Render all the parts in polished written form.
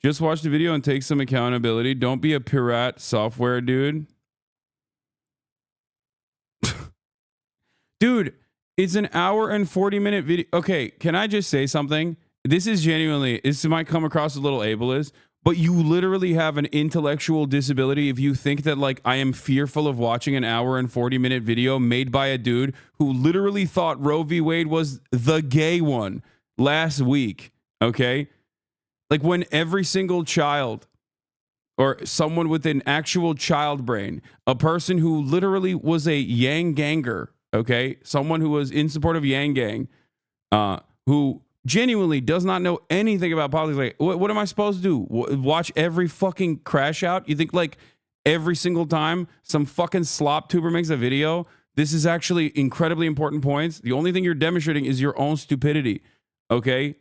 Just watch the video and take some accountability. Don't be a pirate software dude. Dude, it's an hour and 40-minute video. Okay, can I just say something? This is genuinely, this might come across a little ableist, but you literally have an intellectual disability if you think that, like, I am fearful of watching an hour and 40-minute video made by a dude who literally thought Roe v. Wade was the gay one last week, okay? Like, when every single child or someone with an actual child brain, a person who literally was a Yang ganger, okay, someone who was in support of Yang Gang, who genuinely does not know anything about politics. Like, what am I supposed to do? Watch every fucking crash out? You think, like, every single time some fucking slop tuber makes a video, this is actually incredibly important points? The only thing you're demonstrating is your own stupidity, okay?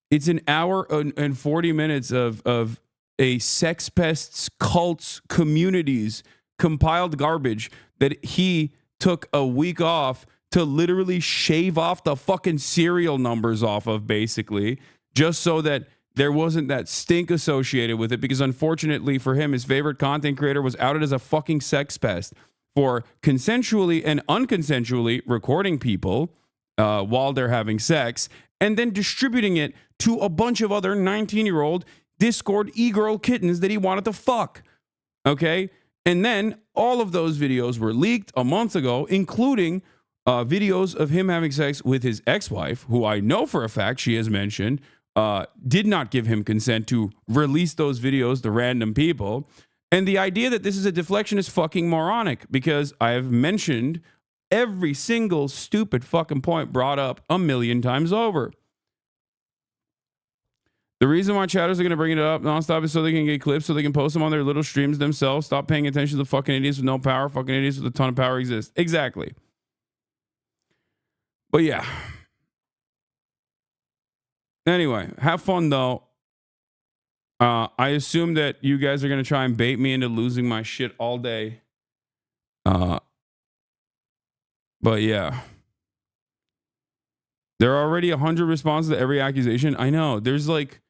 It's an hour and 40 minutes of a sex pests, cults, communities, compiled garbage that he took a week off to literally shave off the fucking serial numbers off of, basically, just so that there wasn't that stink associated with it. Because unfortunately for him, his favorite content creator was outed as a fucking sex pest for consensually and unconsensually recording people while they're having sex and then distributing it to a bunch of other 19-year-old Discord e-girl kittens that he wanted to fuck. Okay? And then all of those videos were leaked a month ago, including videos of him having sex with his ex-wife, who I know for a fact she has mentioned did not give him consent to release those videos to random people. And the idea that this is a deflection is fucking moronic, because I have mentioned every single stupid fucking point brought up a million times over. The reason why chatters are going to bring it up nonstop is so they can get clips, so they can post them on their little streams themselves. Stop paying attention to the fucking idiots with no power. Fucking idiots with a ton of power exist. Exactly. But yeah. Anyway, have fun though. I assume that you guys are going to try and bait me into losing my shit all day. But yeah. There are already 100 responses to every accusation. I know. There's like,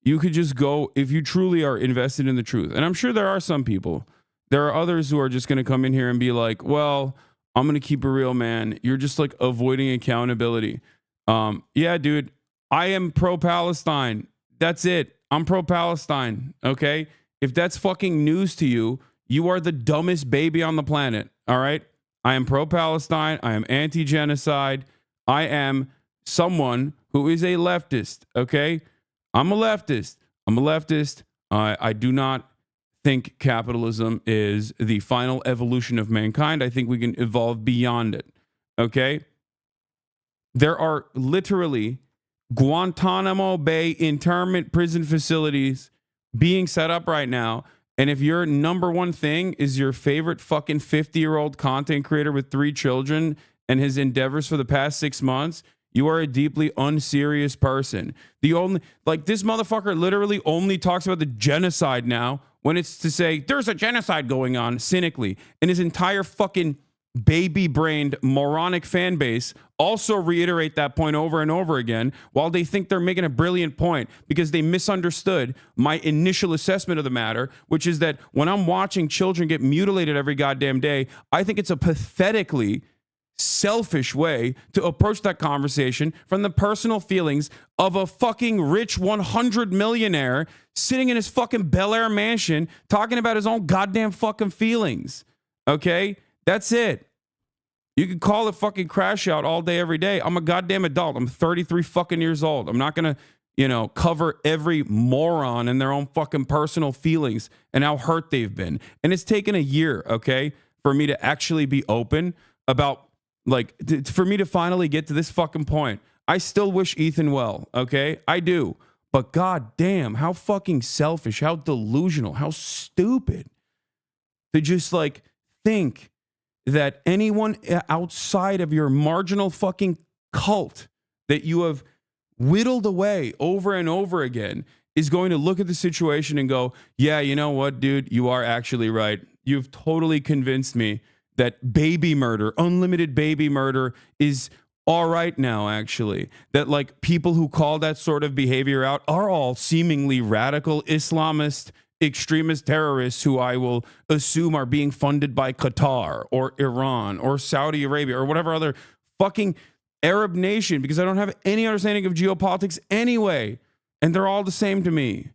you could just go, if you truly are invested in the truth. And I'm sure there are some people. There are others who are just going to come in here and be like, well, I'm going to keep it real, man. You're just like avoiding accountability. Yeah, dude, I am pro-Palestine. That's it. I'm pro-Palestine. Okay. If that's fucking news to you, you are the dumbest baby on the planet. All right. I am pro-Palestine. I am anti-genocide. I am someone who is a leftist. Okay. I'm a leftist. I do not think capitalism is the final evolution of mankind. I think we can evolve beyond it. Okay. There are literally Guantanamo Bay internment prison facilities being set up right now. And if your number one thing is your favorite fucking 50-year-old content creator with 3 children and his endeavors for the past 6 months, you are a deeply unserious person. The only, like, this motherfucker literally only talks about the genocide now when it's to say there's a genocide going on cynically. And his entire fucking baby-brained moronic fan base also reiterate that point over and over again, while they think they're making a brilliant point because they misunderstood my initial assessment of the matter, which is that when I'm watching children get mutilated every goddamn day, I think it's a pathetically selfish way to approach that conversation from the personal feelings of a fucking rich 100 millionaire sitting in his fucking Bel Air mansion talking about his own goddamn fucking feelings. Okay? That's it. You can call it fucking crash out all day, every day. I'm a goddamn adult. I'm 33 fucking years old. I'm not going to, cover every moron in their own fucking personal feelings and how hurt they've been. And it's taken a year, okay, for me to actually be open about, like, for me to finally get to this fucking point. I still wish Ethan well, okay? I do. But goddamn, how fucking selfish, how delusional, how stupid to just, like, think that anyone outside of your marginal fucking cult that you have whittled away over and over again is going to look at the situation and go, yeah, you know what, dude, you are actually right. You've totally convinced me that baby murder, unlimited baby murder, is all right now, actually, that like people who call that sort of behavior out are all seemingly radical Islamist extremist terrorists who I will assume are being funded by Qatar or Iran or Saudi Arabia or whatever other fucking Arab nation, because I don't have any understanding of geopolitics anyway. And they're all the same to me.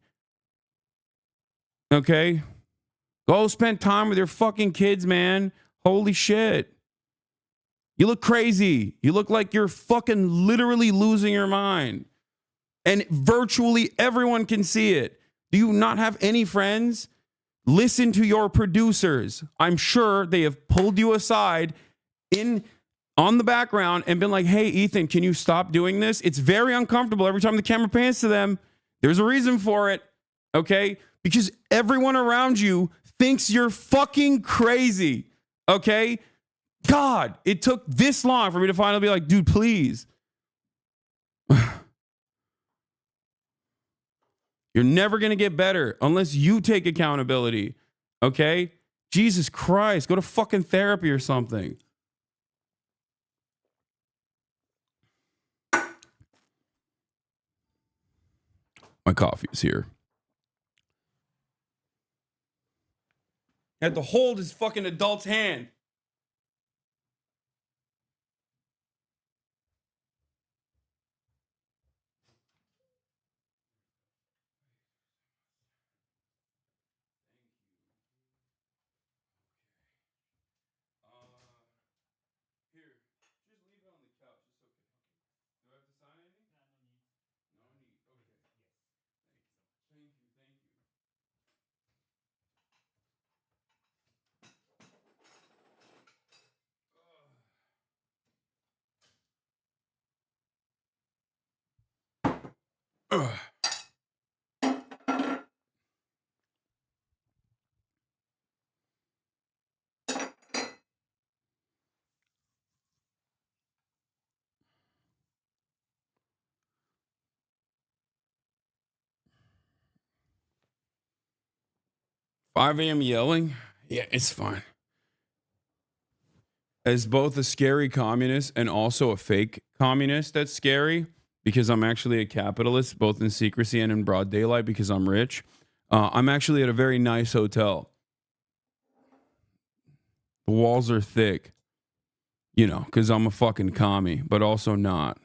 Okay? Go spend time with your fucking kids, man. Holy shit. You look crazy. You look like you're fucking literally losing your mind. And virtually everyone can see it. Do you not have any friends? Listen to your producers. I'm sure they have pulled you aside on the background and been like, hey, Ethan, can you stop doing this? It's very uncomfortable every time the camera pans to them. There's a reason for it, okay? Because everyone around you thinks you're fucking crazy, okay? God, it took this long for me to finally be like, dude, please. You're never going to get better unless you take accountability, okay? Jesus Christ, go to fucking therapy or something. My coffee is here. Had to hold his fucking adult's hand. Here, just leave it on the couch. It's okay. Do I have to sign anything? No need. Okay. Thank you. Thank you. Ugh. 5 a.m. yelling? Yeah, it's fine. As both a scary communist and also a fake communist that's scary, because I'm actually a capitalist, both in secrecy and in broad daylight because I'm rich. I'm actually at a very nice hotel. The walls are thick, you know, because I'm a fucking commie, but also not.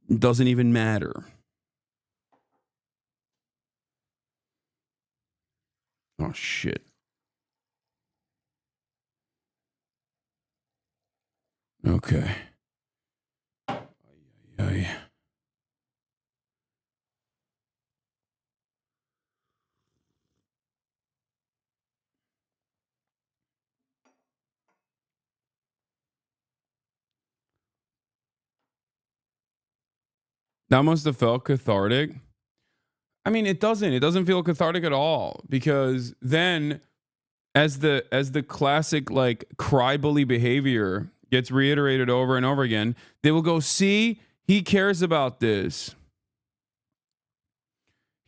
It doesn't even matter. Oh, shit. Okay. That must have felt cathartic. I mean, it doesn't. It doesn't feel cathartic at all, because then as the classic like cry bully behavior gets reiterated over and over again, they will go, see, he cares about this.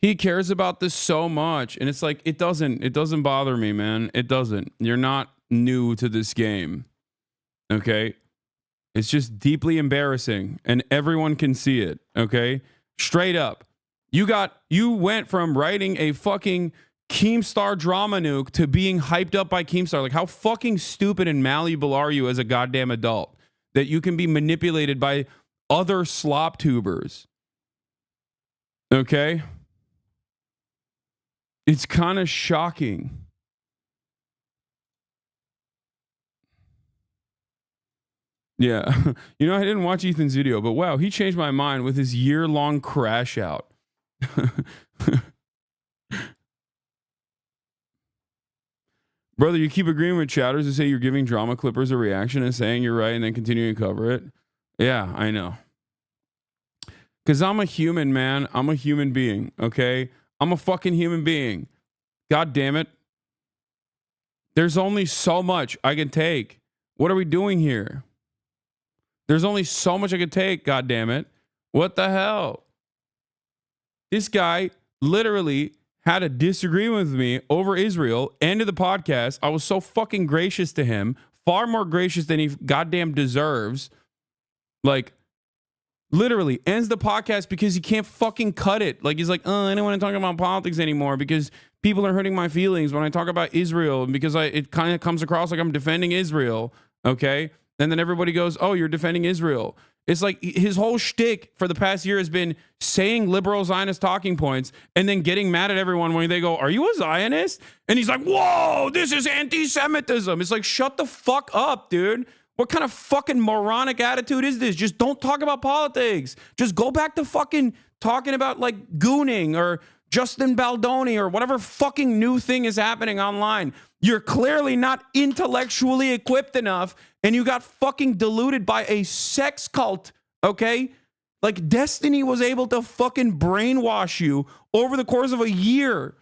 He cares about this so much. And it's like, it doesn't bother me, man. It doesn't. You're not new to this game. Okay? It's just deeply embarrassing and everyone can see it. Okay? Straight up. You went from writing a fucking Keemstar drama nuke to being hyped up by Keemstar. Like, how fucking stupid and malleable are you as a goddamn adult that you can be manipulated by other slop tubers? Okay? It's kind of shocking. Yeah. You know, I didn't watch Ethan's video, but wow, he changed my mind with his year-long crash out. Brother, you keep agreeing with chatters who say you're giving drama clippers a reaction and saying you're right and then continuing to cover it. Yeah, I know. Because I'm a human, man. I'm a human being, okay? I'm a fucking human being. God damn it. There's only so much I can take. What are we doing here? There's only so much I can take, god damn it. What the hell? This guy literally had a disagreement with me over Israel, ended the podcast. I was so fucking gracious to him, far more gracious than he goddamn deserves. Like, literally ends the podcast because he can't fucking cut it. Like, he's like, I don't want to talk about politics anymore because people are hurting my feelings when I talk about Israel, and because it kind of comes across like I'm defending Israel. Okay. And then everybody goes, oh, you're defending Israel. It's like his whole shtick for the past year has been saying liberal Zionist talking points and then getting mad at everyone when they go, are you a Zionist? And he's like, whoa, this is anti-Semitism. It's like, shut the fuck up, dude. What kind of fucking moronic attitude is this? Just don't talk about politics. Just go back to fucking talking about like gooning or Justin Baldoni or whatever fucking new thing is happening online. You're clearly not intellectually equipped enough, and you got fucking deluded by a sex cult, okay? Like, Destiny was able to fucking brainwash you over the course of a year.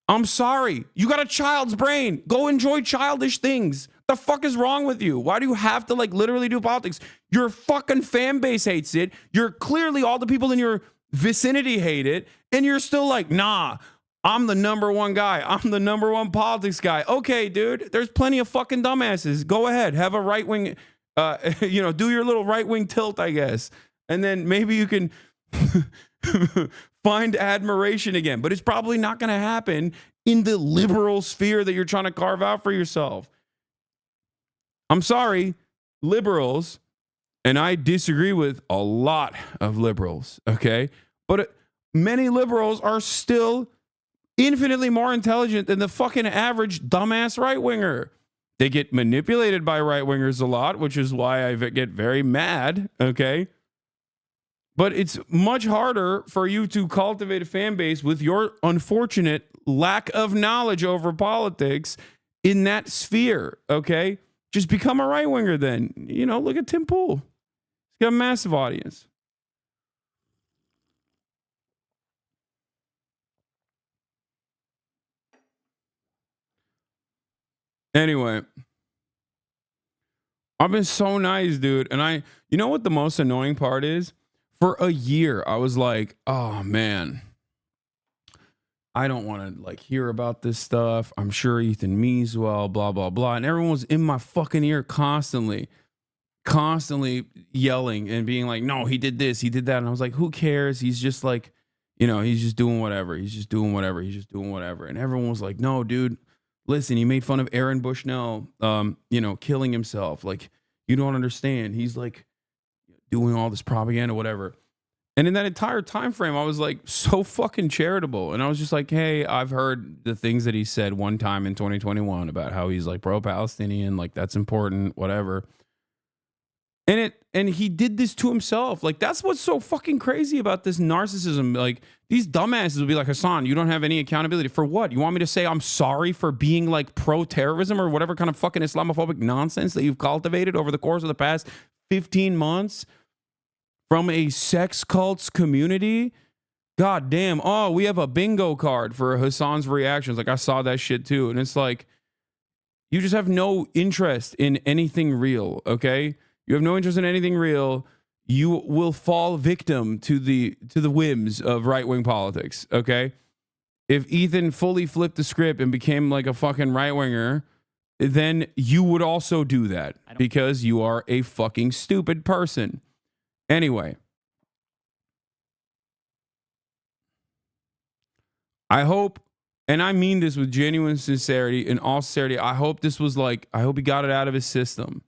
I'm sorry. You got a child's brain. Go enjoy childish things. The fuck is wrong with you? Why do you have to like literally do politics? Your fucking fan base hates it. You're clearly, all the people in your vicinity hate it, and you're still like, nah, I'm the number one guy. I'm the number one politics guy. Okay, dude, there's plenty of fucking dumbasses. Go ahead, have a right wing, do your little right wing tilt, I guess, and then maybe you can find admiration again. But it's probably not going to happen in the liberal sphere that you're trying to carve out for yourself. I'm sorry, liberals, and I disagree with a lot of liberals, okay? But many liberals are still infinitely more intelligent than the fucking average dumbass right-winger. They get manipulated by right-wingers a lot, which is why I get very mad, okay? But it's much harder for you to cultivate a fan base with your unfortunate lack of knowledge over politics in that sphere, okay? Just become a right-winger then. Look at Tim Pool. He's got a massive audience. Anyway, I've been so nice, dude. And you know what the most annoying part is? For a year, I was like, oh man, I don't want to like hear about this stuff. I'm sure Ethan means well, blah, blah, blah. And everyone was in my fucking ear constantly yelling and being like, no, he did this, he did that. And I was like, who cares? He's just like, he's just doing whatever. He's just doing whatever. And everyone was like, no, dude. Listen, he made fun of Aaron Bushnell, killing himself. Like, you don't understand. He's like doing all this propaganda, whatever. And in that entire time frame, I was like so fucking charitable. And I was just like, hey, I've heard the things that he said one time in 2021 about how he's like pro-Palestinian, like that's important, whatever. And he did this to himself. Like, that's what's so fucking crazy about this narcissism. Like, these dumbasses will be like, Hasan, you don't have any accountability. For what? You want me to say I'm sorry for being like pro-terrorism or whatever kind of fucking Islamophobic nonsense that you've cultivated over the course of the past 15 months from a sex cults community? God damn. Oh, we have a bingo card for Hasan's reactions. Like, I saw that shit too. And it's like, you just have no interest in anything real, okay? You have no interest in anything real. You will fall victim to the whims of right-wing politics, okay? If Ethan fully flipped the script and became like a fucking right-winger, then you would also do that because you are a fucking stupid person. Anyway, I hope, and I mean this with genuine sincerity, in all sincerity, I hope this was like, I hope he got it out of his system,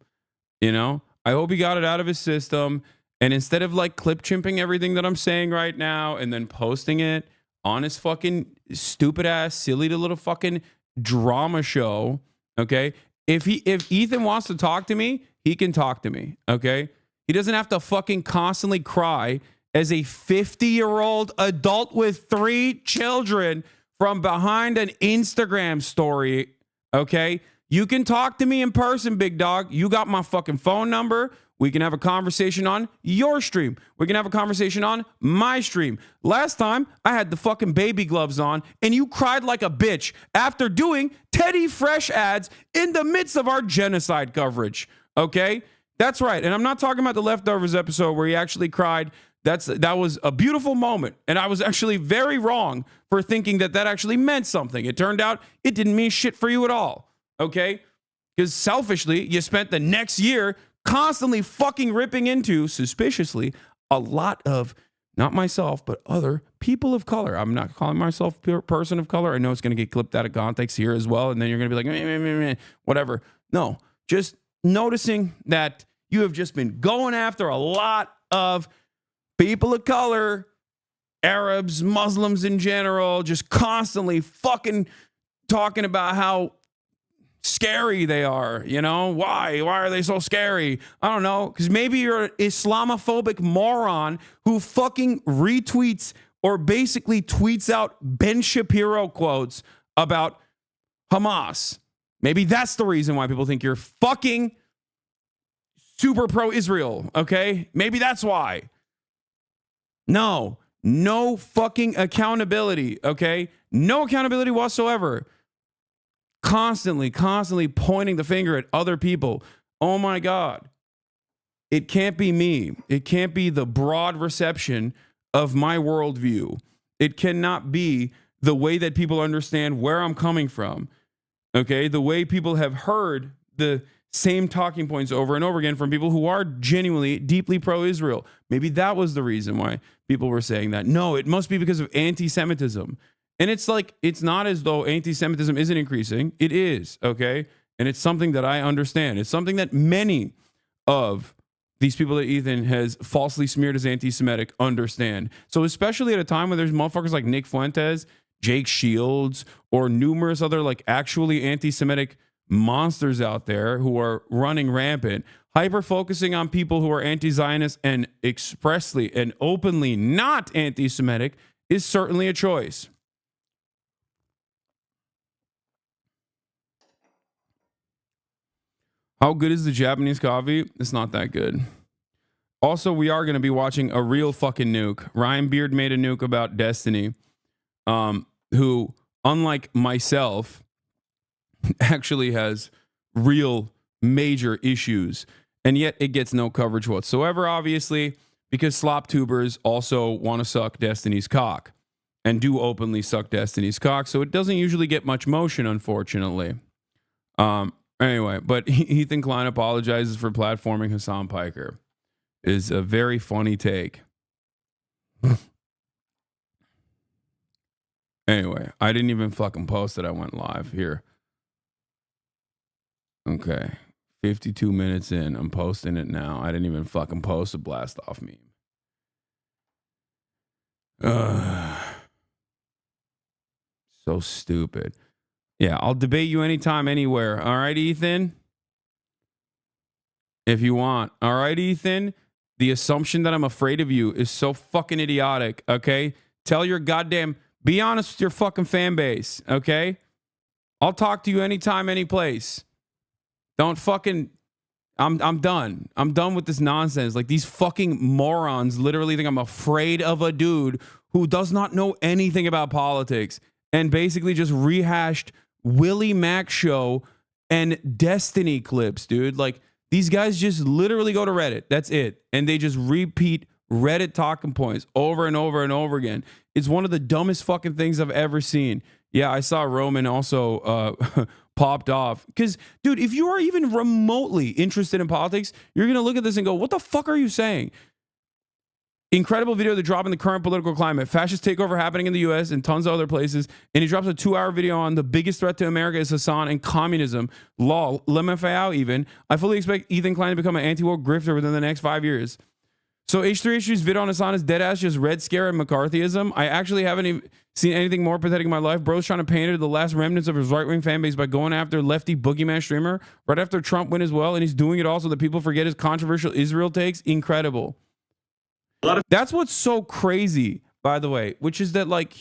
I hope he got it out of his system. And instead of like clip chimping everything that I'm saying right now and then posting it on his fucking stupid ass, silly little fucking drama show, okay? If Ethan wants to talk to me, he can talk to me, okay? He doesn't have to fucking constantly cry as a 50-year-old adult with 3 children from behind an Instagram story, okay? You can talk to me in person, big dog. You got my fucking phone number. We can have a conversation on your stream. We can have a conversation on my stream. Last time, I had the fucking baby gloves on, and you cried like a bitch after doing Teddy Fresh ads in the midst of our genocide coverage, okay? That's right. And I'm not talking about the Leftovers episode where he actually cried. That was a beautiful moment, and I was actually very wrong for thinking that actually meant something. It turned out it didn't mean shit for you at all. Okay? Because selfishly, you spent the next year constantly fucking ripping into, suspiciously, a lot of, not myself, but other people of color. I'm not calling myself a person of color. I know it's going to get clipped out of context here as well. And then you're going to be like, meh, meh, meh, whatever. No, just noticing that you have just been going after a lot of people of color, Arabs, Muslims in general, just constantly fucking talking about how scary they are. You know, why are they so scary? I don't know, because maybe you're an Islamophobic moron who fucking retweets or basically tweets out Ben Shapiro quotes about Hamas. Maybe that's the reason why people think you're fucking super pro-Israel. Okay, maybe that's why. No fucking accountability. Okay, no accountability whatsoever. Constantly pointing the finger at other people. Oh my God. It can't be me. It can't be the broad reception of my worldview. It cannot be the way that people understand where I'm coming from. Okay? The way people have heard the same talking points over and over again from people who are genuinely, deeply pro-Israel. Maybe that was the reason why people were saying that. No, it must be because of anti-Semitism. And it's like, it's not as though anti-Semitism isn't increasing. It is, okay? And it's something that I understand. It's something that many of these people that Ethan has falsely smeared as anti-Semitic understand. So especially at a time when there's motherfuckers like Nick Fuentes, Jake Shields, or numerous other like actually anti-Semitic monsters out there who are running rampant, hyper-focusing on people who are anti-Zionist and expressly and openly not anti-Semitic is certainly a choice. How good is the Japanese coffee? It's not that good. Also, we are going to be watching a real fucking nuke. Ryan Beard made a nuke about Destiny, who, unlike myself, actually has real major issues. And yet it gets no coverage whatsoever, obviously, because slop tubers also want to suck Destiny's cock and do openly suck Destiny's cock. So it doesn't usually get much motion, unfortunately. Anyway, but Ethan Klein apologizes for platforming Hassan Piker. Is a very funny take. Anyway, I didn't even fucking post it. I went live here. Okay. 52 minutes in. I'm posting it now. I didn't even fucking post a blast off meme. So stupid. Yeah, I'll debate you anytime, anywhere. All right, Ethan? If you want. All right, Ethan? The assumption that I'm afraid of you is so fucking idiotic, okay? Tell your goddamn... Be honest with your fucking fan base, okay? I'll talk to you anytime, any place. Don't fucking... I'm done. I'm done with this nonsense. Like, these fucking morons literally think I'm afraid of a dude who does not know anything about politics and basically just rehashed Willie Mac show and Destiny clips, dude. Like, these guys just literally go to Reddit. That's it. And they just repeat Reddit talking points over and over and over again. It's one of the dumbest fucking things I've ever seen. Yeah, I saw Roman also popped off. Because, dude, if you are even remotely interested in politics, you're going to look at this and go, what the fuck are you saying? Incredible video to drop in the current political climate. Fascist takeover happening in the U.S. and tons of other places. And he drops a 2-hour video on the biggest threat to America is Hasan and communism. Lol. LMFAO even. I fully expect Ethan Klein to become an anti-woke grifter within the next 5 years. So H3H's vid on Hasan is deadass just Red Scare and McCarthyism. I actually haven't even seen anything more pathetic in my life. Bro's trying to pander the last remnants of his right-wing fan base by going after lefty boogeyman streamer right after Trump win as well. And he's doing it all so that people forget his controversial Israel takes. Incredible. That's what's so crazy, by the way, which is that like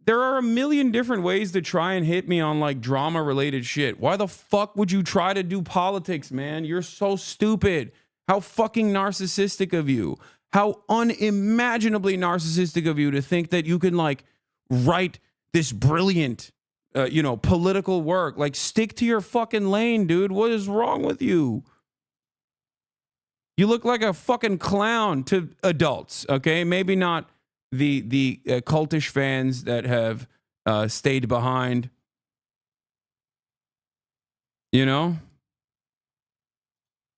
there are a million different ways to try and hit me on like drama related shit. Why the fuck would you try to do politics, man? You're so stupid. How fucking narcissistic of you. How unimaginably narcissistic of you to think that you can like write this brilliant, political work. Like stick to your fucking lane, dude. What is wrong with you? You look like a fucking clown to adults, okay? Maybe not the cultish fans that have stayed behind. You know?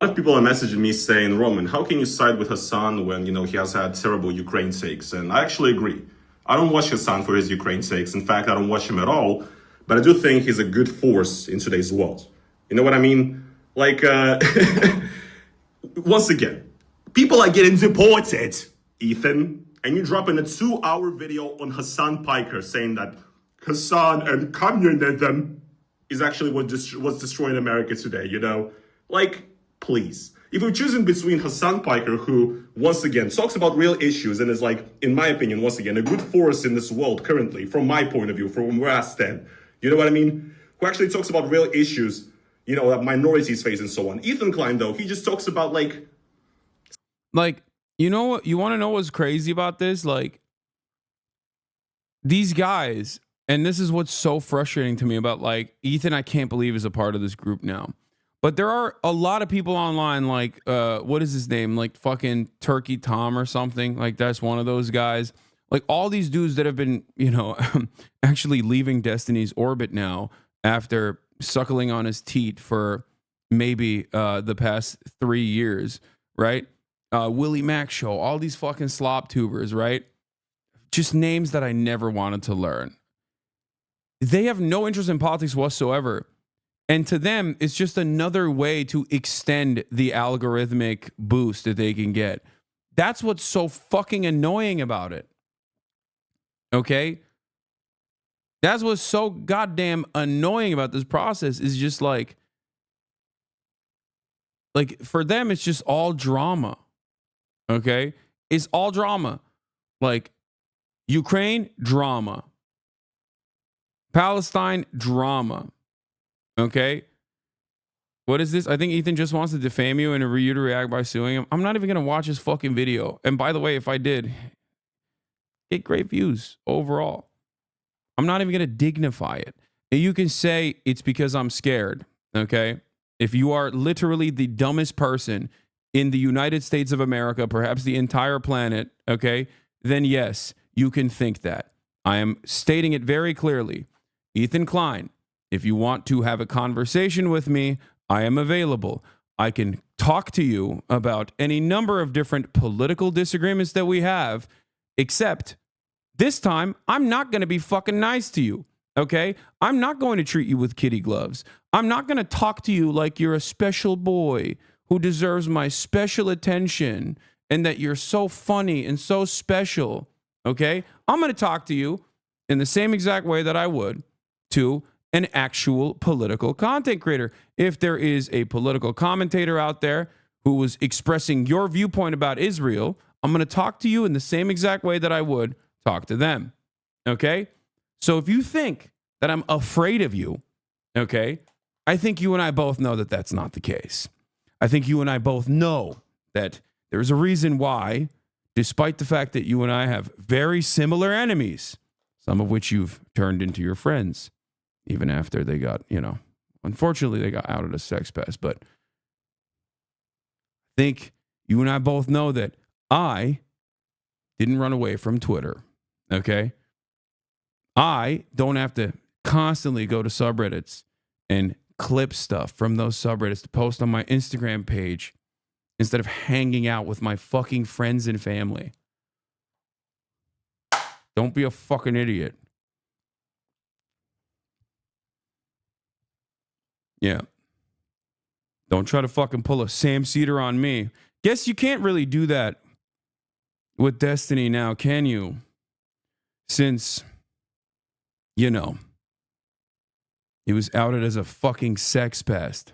A lot of people are messaging me saying, Roman, how can you side with Hasan when, he has had terrible Ukraine takes? And I actually agree. I don't watch Hasan for his Ukraine takes. In fact, I don't watch him at all. But I do think he's a good force in today's world. You know what I mean? Like, once again, people are getting deported, Ethan, and you drop in a 2-hour video on Hasan Piker saying that Hasan and communism is actually what's destroying America today, Like, please. If you're choosing between Hasan Piker, who, once again, talks about real issues and is, like, in my opinion, once again, a good force in this world currently, from my point of view, from where I stand, you know what I mean? Who actually talks about real issues, that minorities face and so on. Ethan Klein, though, he just talks about, like, you know what? You want to know what's crazy about this? Like, these guys, and this is what's so frustrating to me about, like, Ethan, I can't believe is a part of this group now. But there are a lot of people online, like, what is his name? Like, fucking Turkey Tom or something. Like, that's one of those guys. Like, all these dudes that have been, actually leaving Destiny's orbit now after suckling on his teat for maybe the past 3 years, right? Willie Mack Show, all these fucking slop tubers, right? Just names that I never wanted to learn. They have no interest in politics whatsoever. And to them, it's just another way to extend the algorithmic boost that they can get. That's what's so fucking annoying about it. Okay? That's what's so goddamn annoying about this process is just like for them, it's just all drama. Okay? It's all drama. Like, Ukraine, drama. Palestine, drama. Okay? What is this? I think Ethan just wants to defame you and you to react by suing him. I'm not even going to watch his fucking video. And by the way, if I did, get great views overall. I'm not even going to dignify it. And you can say it's because I'm scared. Okay? If you are literally the dumbest person in the United States of America, perhaps the entire planet, okay, then yes, you can think that. I am stating it very clearly. Ethan Klein, if you want to have a conversation with me, I am available. I can talk to you about any number of different political disagreements that we have, except this time, I'm not going to be fucking nice to you, okay? I'm not going to treat you with kitty gloves. I'm not going to talk to you like you're a special boy who deserves my special attention and that you're so funny and so special, okay? I'm going to talk to you in the same exact way that I would to an actual political content creator. If there is a political commentator out there who was expressing your viewpoint about Israel, I'm going to talk to you in the same exact way that I would talk to them, okay? So if you think that I'm afraid of you, okay, I think you and I both know that that's not the case. I think you and I both know that there's a reason why, despite the fact that you and I have very similar enemies, some of which you've turned into your friends, even after they got, unfortunately they got outed as sex pests. But I think you and I both know that I didn't run away from Twitter, okay? I don't have to constantly go to subreddits and clip stuff from those subreddits to post on my Instagram page instead of hanging out with my fucking friends and family. Don't be a fucking idiot. Yeah. Don't try to fucking pull a Sam Cedar on me. Guess you can't really do that with Destiny now, can you? Since, he was outed as a fucking sex pest.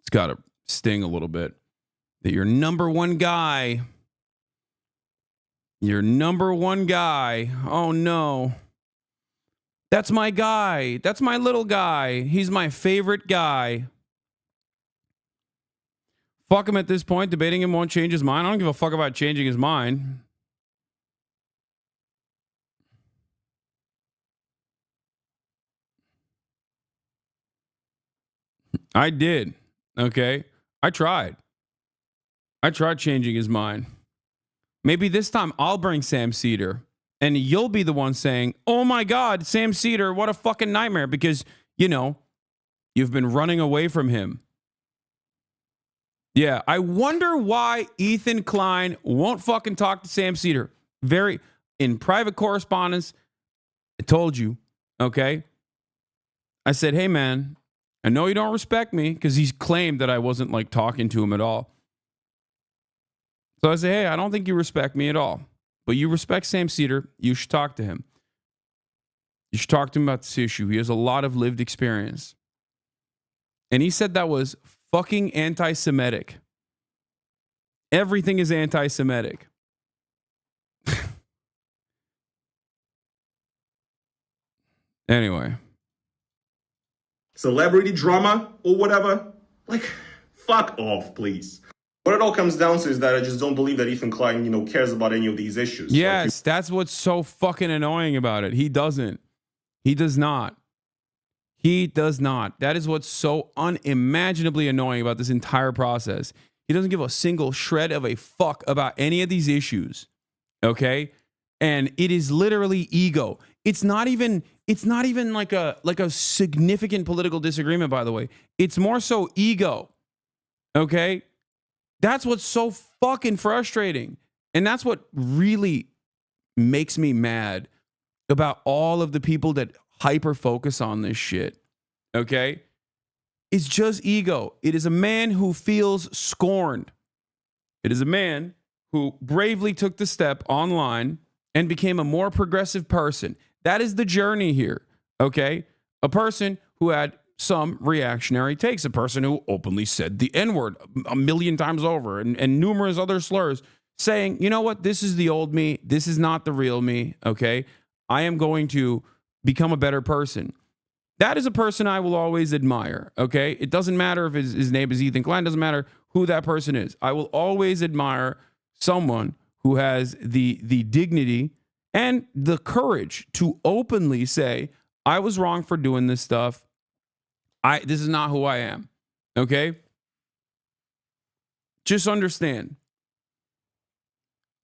It's got to sting a little bit that your number one guy, oh no. That's my guy. That's my little guy. He's my favorite guy. Fuck him at this point. Debating him won't change his mind. I don't give a fuck about changing his mind. I did. Okay. I tried changing his mind. Maybe this time I'll bring Sam Cedar And you'll be the one saying, oh my God, Sam Cedar, what a fucking nightmare. Because, you've been running away from him. Yeah, I wonder why Ethan Klein won't fucking talk to Sam Cedar. In private correspondence, I told you, okay? I said, hey, man, I know you don't respect me, because he's claimed that I wasn't like talking to him at all. So I say, hey, I don't think you respect me at all, but you respect Sam Cedar. You should talk to him. You should talk to him about this issue. He has a lot of lived experience. And he said that was fucking anti-Semitic. Everything is anti-Semitic. Anyway. Celebrity drama or whatever. Like, fuck off, please. What it all comes down to is that I just don't believe that Ethan Klein, cares about any of these issues. Yes, that's what's so fucking annoying about it. He doesn't. He does not. He does not. That is what's so unimaginably annoying about this entire process. He doesn't give a single shred of a fuck about any of these issues. Okay? And it is literally ego. It's not even like a significant political disagreement, by the way. It's more so ego. Okay? That's what's so fucking frustrating. And that's what really makes me mad about all of the people that hyper focus on this shit. Okay? It's just ego. It is a man who feels scorned. It is a man who bravely took the step online and became a more progressive person. That is the journey here. Okay? A person who had some reactionary takes, a person who openly said the N-word a million times over and numerous other slurs, saying, you know what, this is the old me. This is not the real me. Okay? I am going to become a better person. That is a person I will always admire. Okay? It doesn't matter if his name is Ethan Klein. It doesn't matter who that person is. I will always admire someone who has the dignity and the courage to openly say, I was wrong for doing this stuff. This is not who I am. Okay? Just understand.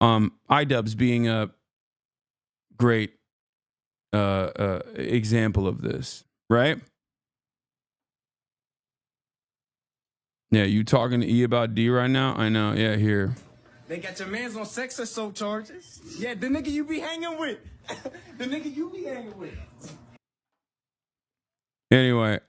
iDubbbz being a great example of this, right? Yeah, you talking to E about D right now? I know. Yeah, here. They got your mans on sex assault charges. Yeah, the nigga you be hanging with. The nigga you be hanging with. Anyway,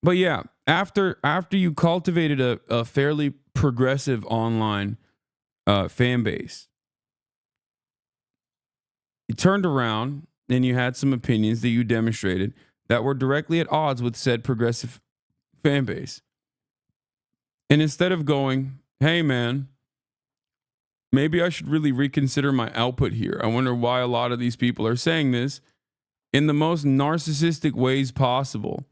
but yeah, after you cultivated a fairly progressive online fan base, you turned around and you had some opinions that you demonstrated that were directly at odds with said progressive fan base. And instead of going, hey man, maybe I should really reconsider my output here. I wonder why a lot of these people are saying this in the most narcissistic ways possible.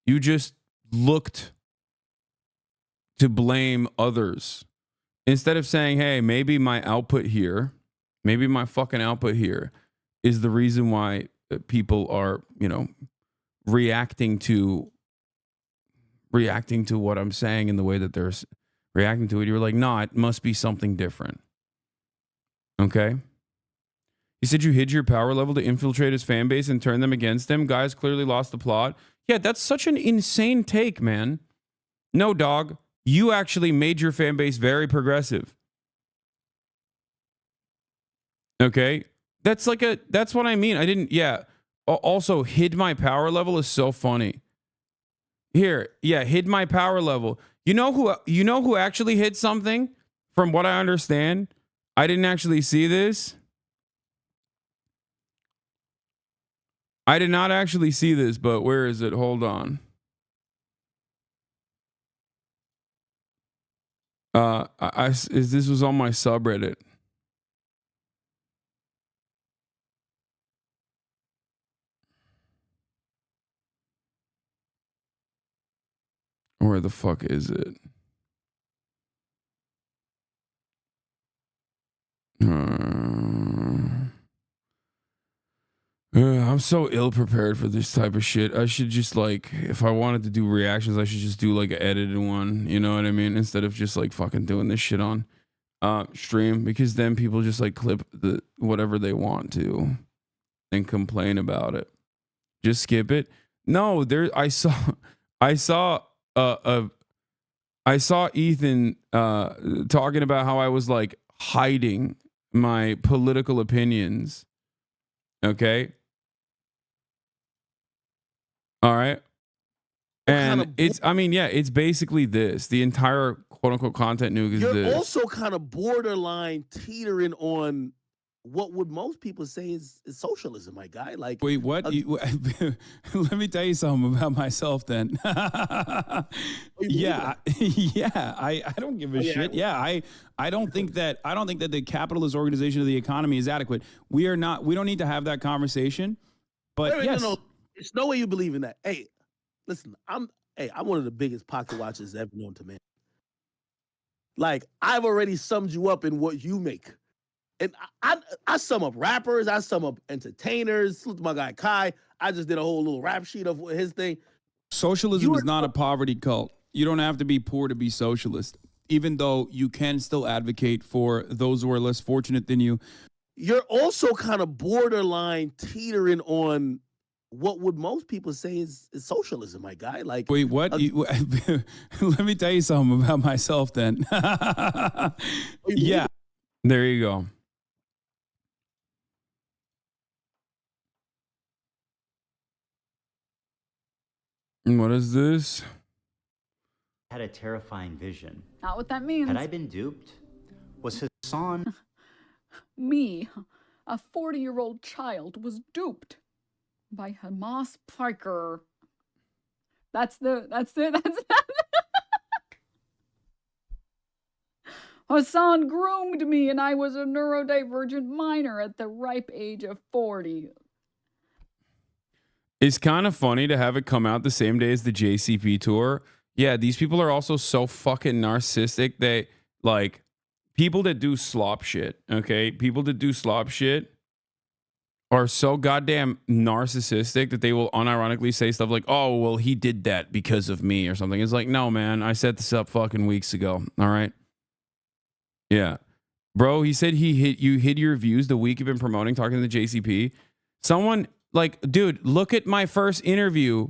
You just looked to blame others instead of saying, hey, maybe my output here, maybe my fucking output here is the reason why people are, reacting to what I'm saying in the way that they're reacting to it. You're like, no, it must be something different. Okay? You said you hid your power level to infiltrate his fan base and turn them against him. Guys clearly lost the plot. Yeah, that's such an insane take, man. No, dog. You actually made your fan base very progressive. Okay? That's what I mean. I didn't, yeah. Also, hid my power level is so funny. Here, yeah, hid my power level. You know who actually hid something? From what I understand, I didn't actually see this. I did not actually see this, but where is it? Hold on. This was on my subreddit. Where the fuck is it? I'm so ill prepared for this type of shit. I should just like, if I wanted to do reactions, I should just do like an edited one. You know what I mean? Instead of just like fucking doing this shit on stream, because then people just like clip the whatever they want to and complain about it. Just skip it. No, there. I saw Ethan talking about how I was like hiding my political opinions. Okay. All right. And it's, I mean, yeah, it's basically this. The entire quote unquote content nuke is You're this. also kind of borderline teetering on what would most people say is socialism, my guy. Like, wait, what? Let me tell you something about myself then. Yeah, I don't give a shit. Yeah, I don't think that the capitalist organization of the economy is adequate. We don't need to have that conversation. But yes. No, there's no way you believe in that. Hey, listen, I'm one of the biggest pocket watchers ever known to man. Like, I've already summed you up in what you make. And I sum up rappers, I sum up entertainers. Salute to my guy Kai. I just did a whole little rap sheet of his thing. Socialism is not a poverty cult. You don't have to be poor to be socialist, even though you can still advocate for those who are less fortunate than you. You're also kind of borderline teetering on what would most people say is socialism, my guy. Like, wait, what? Let me tell you something about myself then. Yeah. There you go. And what is this? Had a terrifying vision. Not what that means. Had I been duped? Was Hasan? Me, a 40-year-old child, was duped by Hamas Piker. That's it. Hasan groomed me, and I was a neurodivergent minor at the ripe age of 40. It's kind of funny to have it come out the same day as the JCP tour. Yeah, these people are also so fucking narcissistic. They like people that do slop shit. Okay, people that do slop shit are so goddamn narcissistic that they will unironically say stuff like, "Oh, well, he did that because of me" or something. It's like, no, man, I set this up fucking weeks ago. All right. Yeah. Bro, he said you hid your views the week you've been promoting, talking to the JCP. Someone like, dude, look at my first interview.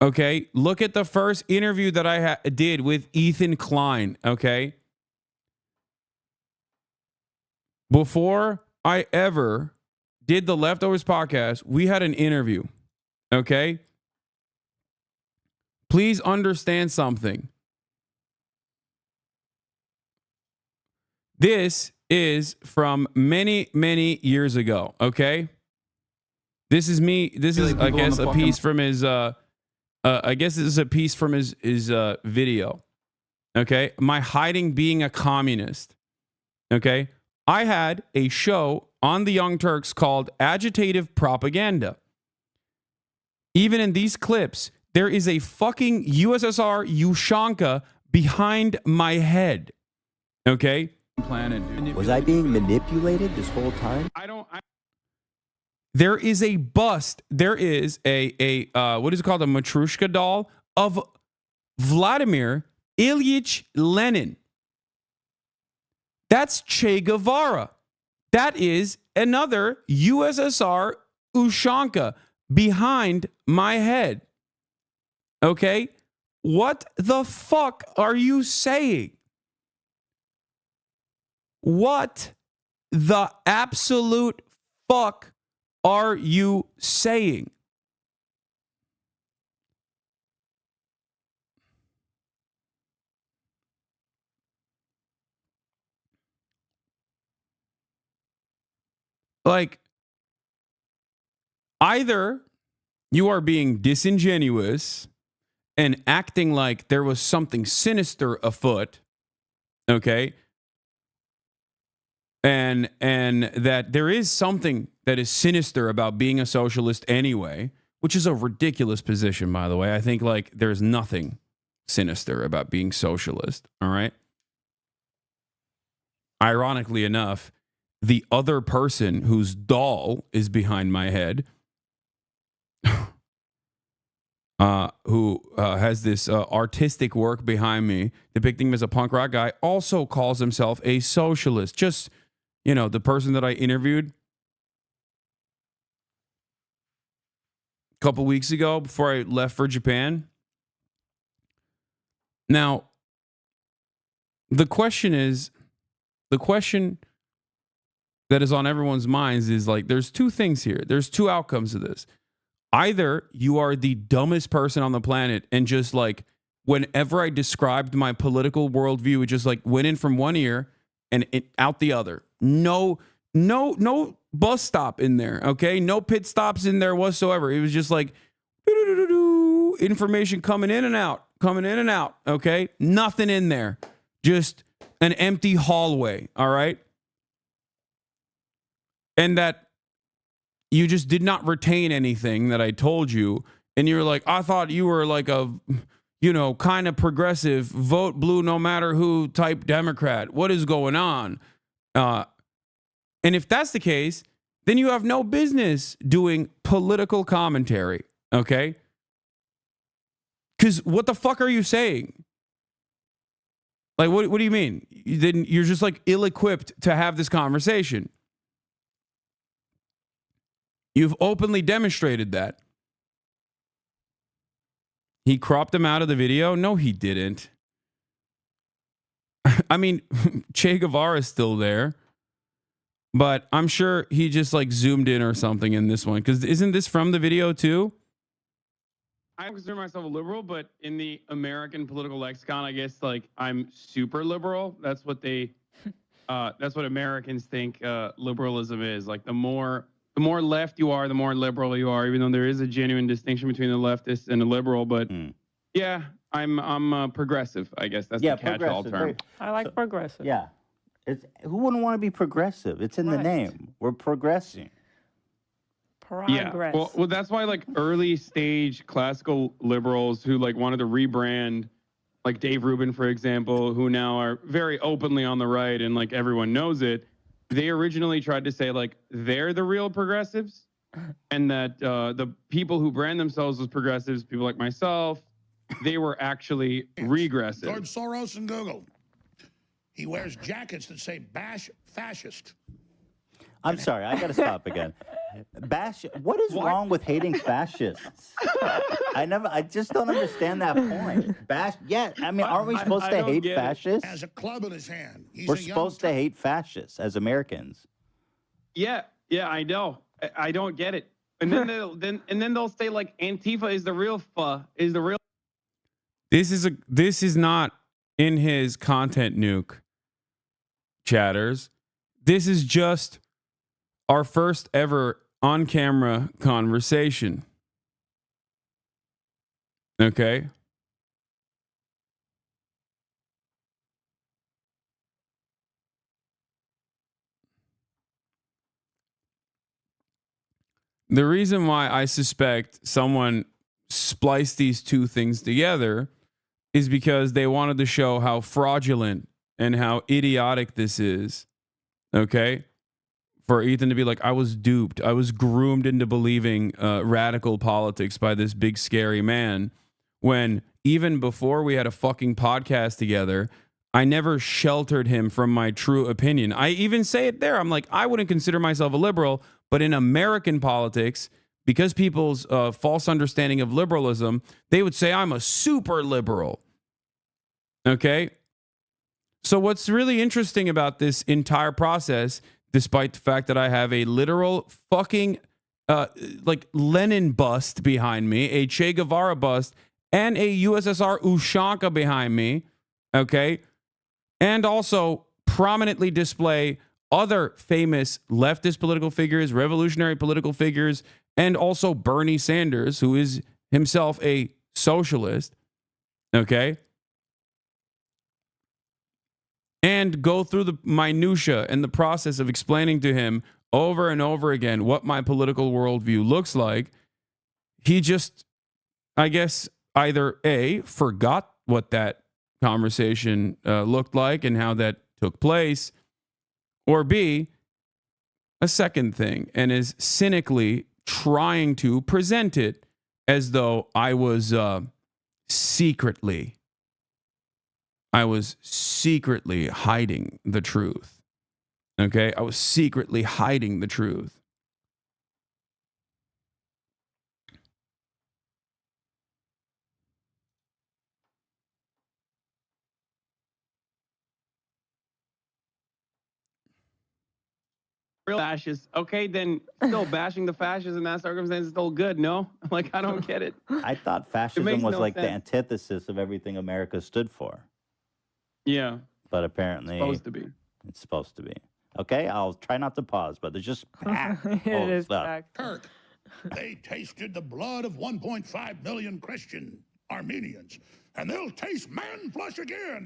Okay. Look at the first interview that I did with Ethan Klein. Okay. Before I ever did the Leftovers podcast, we had an interview. Okay. Please understand something. This is from many, many years ago. Okay. This is me. This is, I guess, a piece from his, I guess this is a piece from his video. Okay. My hiding being a communist. Okay. I had a show on the Young Turks called Agitative Propaganda. Even in these clips, there is a fucking USSR Ushanka behind my head. Okay. Planet. Was I being manipulated this whole time? There is a bust. There is a what is it called? A Matryoshka doll of Vladimir Ilyich Lenin. That's Che Guevara. That is another USSR Ushanka behind my head. Okay? What the fuck are you saying? What the absolute fuck are you saying? Like, either you are being disingenuous and acting like there was something sinister afoot, okay? And that there is something that is sinister about being a socialist anyway, which is a ridiculous position, by the way. I think like there's nothing sinister about being socialist, all right? Ironically enough, the other person whose doll is behind my head who has this artistic work behind me depicting him as a punk rock guy, also calls himself a socialist. Just, the person that I interviewed a couple weeks ago before I left for Japan. Now, the question that is on everyone's minds is like, there's two things here. There's two outcomes of this. Either you are the dumbest person on the planet and just like, whenever I described my political worldview, it just like went in from one ear and out the other. No bus stop in there. Okay. No pit stops in there whatsoever. It was just like information coming in and out. Okay. Nothing in there. Just an empty hallway. All right. And that you just did not retain anything that I told you. And you're like, I thought you were like a, kind of progressive, vote blue no matter who type Democrat. What is going on? And if that's the case, then you have no business doing political commentary. Okay? Because what the fuck are you saying? Like, what do you mean? Then you're just like ill-equipped to have this conversation. You've openly demonstrated that. He cropped him out of the video? No, he didn't. I mean, Che Guevara is still there, but I'm sure he just like zoomed in or something in this one. Because isn't this from the video too? I consider myself a liberal, but in the American political lexicon, I guess like I'm super liberal. That's what that's what Americans think liberalism is. Like the more left you are, the more liberal you are, even though there is a genuine distinction between the leftist and the liberal. But yeah, I'm progressive, I guess. That's the catch-all term. I like progressive. Yeah. Who wouldn't want to be progressive? It's in the name. We're progressing. Progress. Yeah. Well, that's why like early stage classical liberals who like wanted to rebrand, like Dave Rubin, for example, who now are very openly on the right and like everyone knows it. They originally tried to say like they're the real progressives, and that the people who brand themselves as progressives, people like myself, they were actually regressive. George Soros and Google. He wears jackets that say "bash fascist." I'm sorry, I got to stop again. What is wrong with hating fascists? I just don't understand that point. I mean, aren't we supposed to hate fascists? Has a club in his hand. We're supposed to hate fascists as Americans. Yeah, I know. I don't get it. And then they'll say like Antifa is the real This is not in his content, Nuke. Chatters. This is just our first ever on-camera conversation. Okay? The reason why I suspect someone spliced these two things together is because they wanted to show how fraudulent and how idiotic this is. Okay? For Ethan to be like, I was duped. I was groomed into believing radical politics by this big scary man. When even before we had a fucking podcast together, I never sheltered him from my true opinion. I even say it there. I'm like, I wouldn't consider myself a liberal, but in American politics, because people's false understanding of liberalism, they would say I'm a super liberal. Okay? So what's really interesting about this entire process, despite the fact that I have a literal fucking like Lenin bust behind me, a Che Guevara bust, and a USSR Ushanka behind me, okay? And also prominently display other famous leftist political figures, revolutionary political figures, and also Bernie Sanders, who is himself a socialist, okay? And go through the minutia and the process of explaining to him over and over again what my political worldview looks like. He just, I guess, either A, forgot what that conversation looked like and how that took place, or B, a second thing, and is cynically trying to present it as though I was secretly hiding the truth. Okay? I was secretly hiding the truth. Real fascists. Okay, then still bashing the fascists in that circumstance is still good, no? Like, I don't get it. I thought fascism makes was no like the sense. antithesis of everything America stood for. Yeah. But apparently Supposed to be. It's supposed to be. Okay, I'll try not to pause, but there's just packed full of is stuff. packed. Turk. They tasted the blood of 1.5 million Christian Armenians, and they'll taste man flesh again.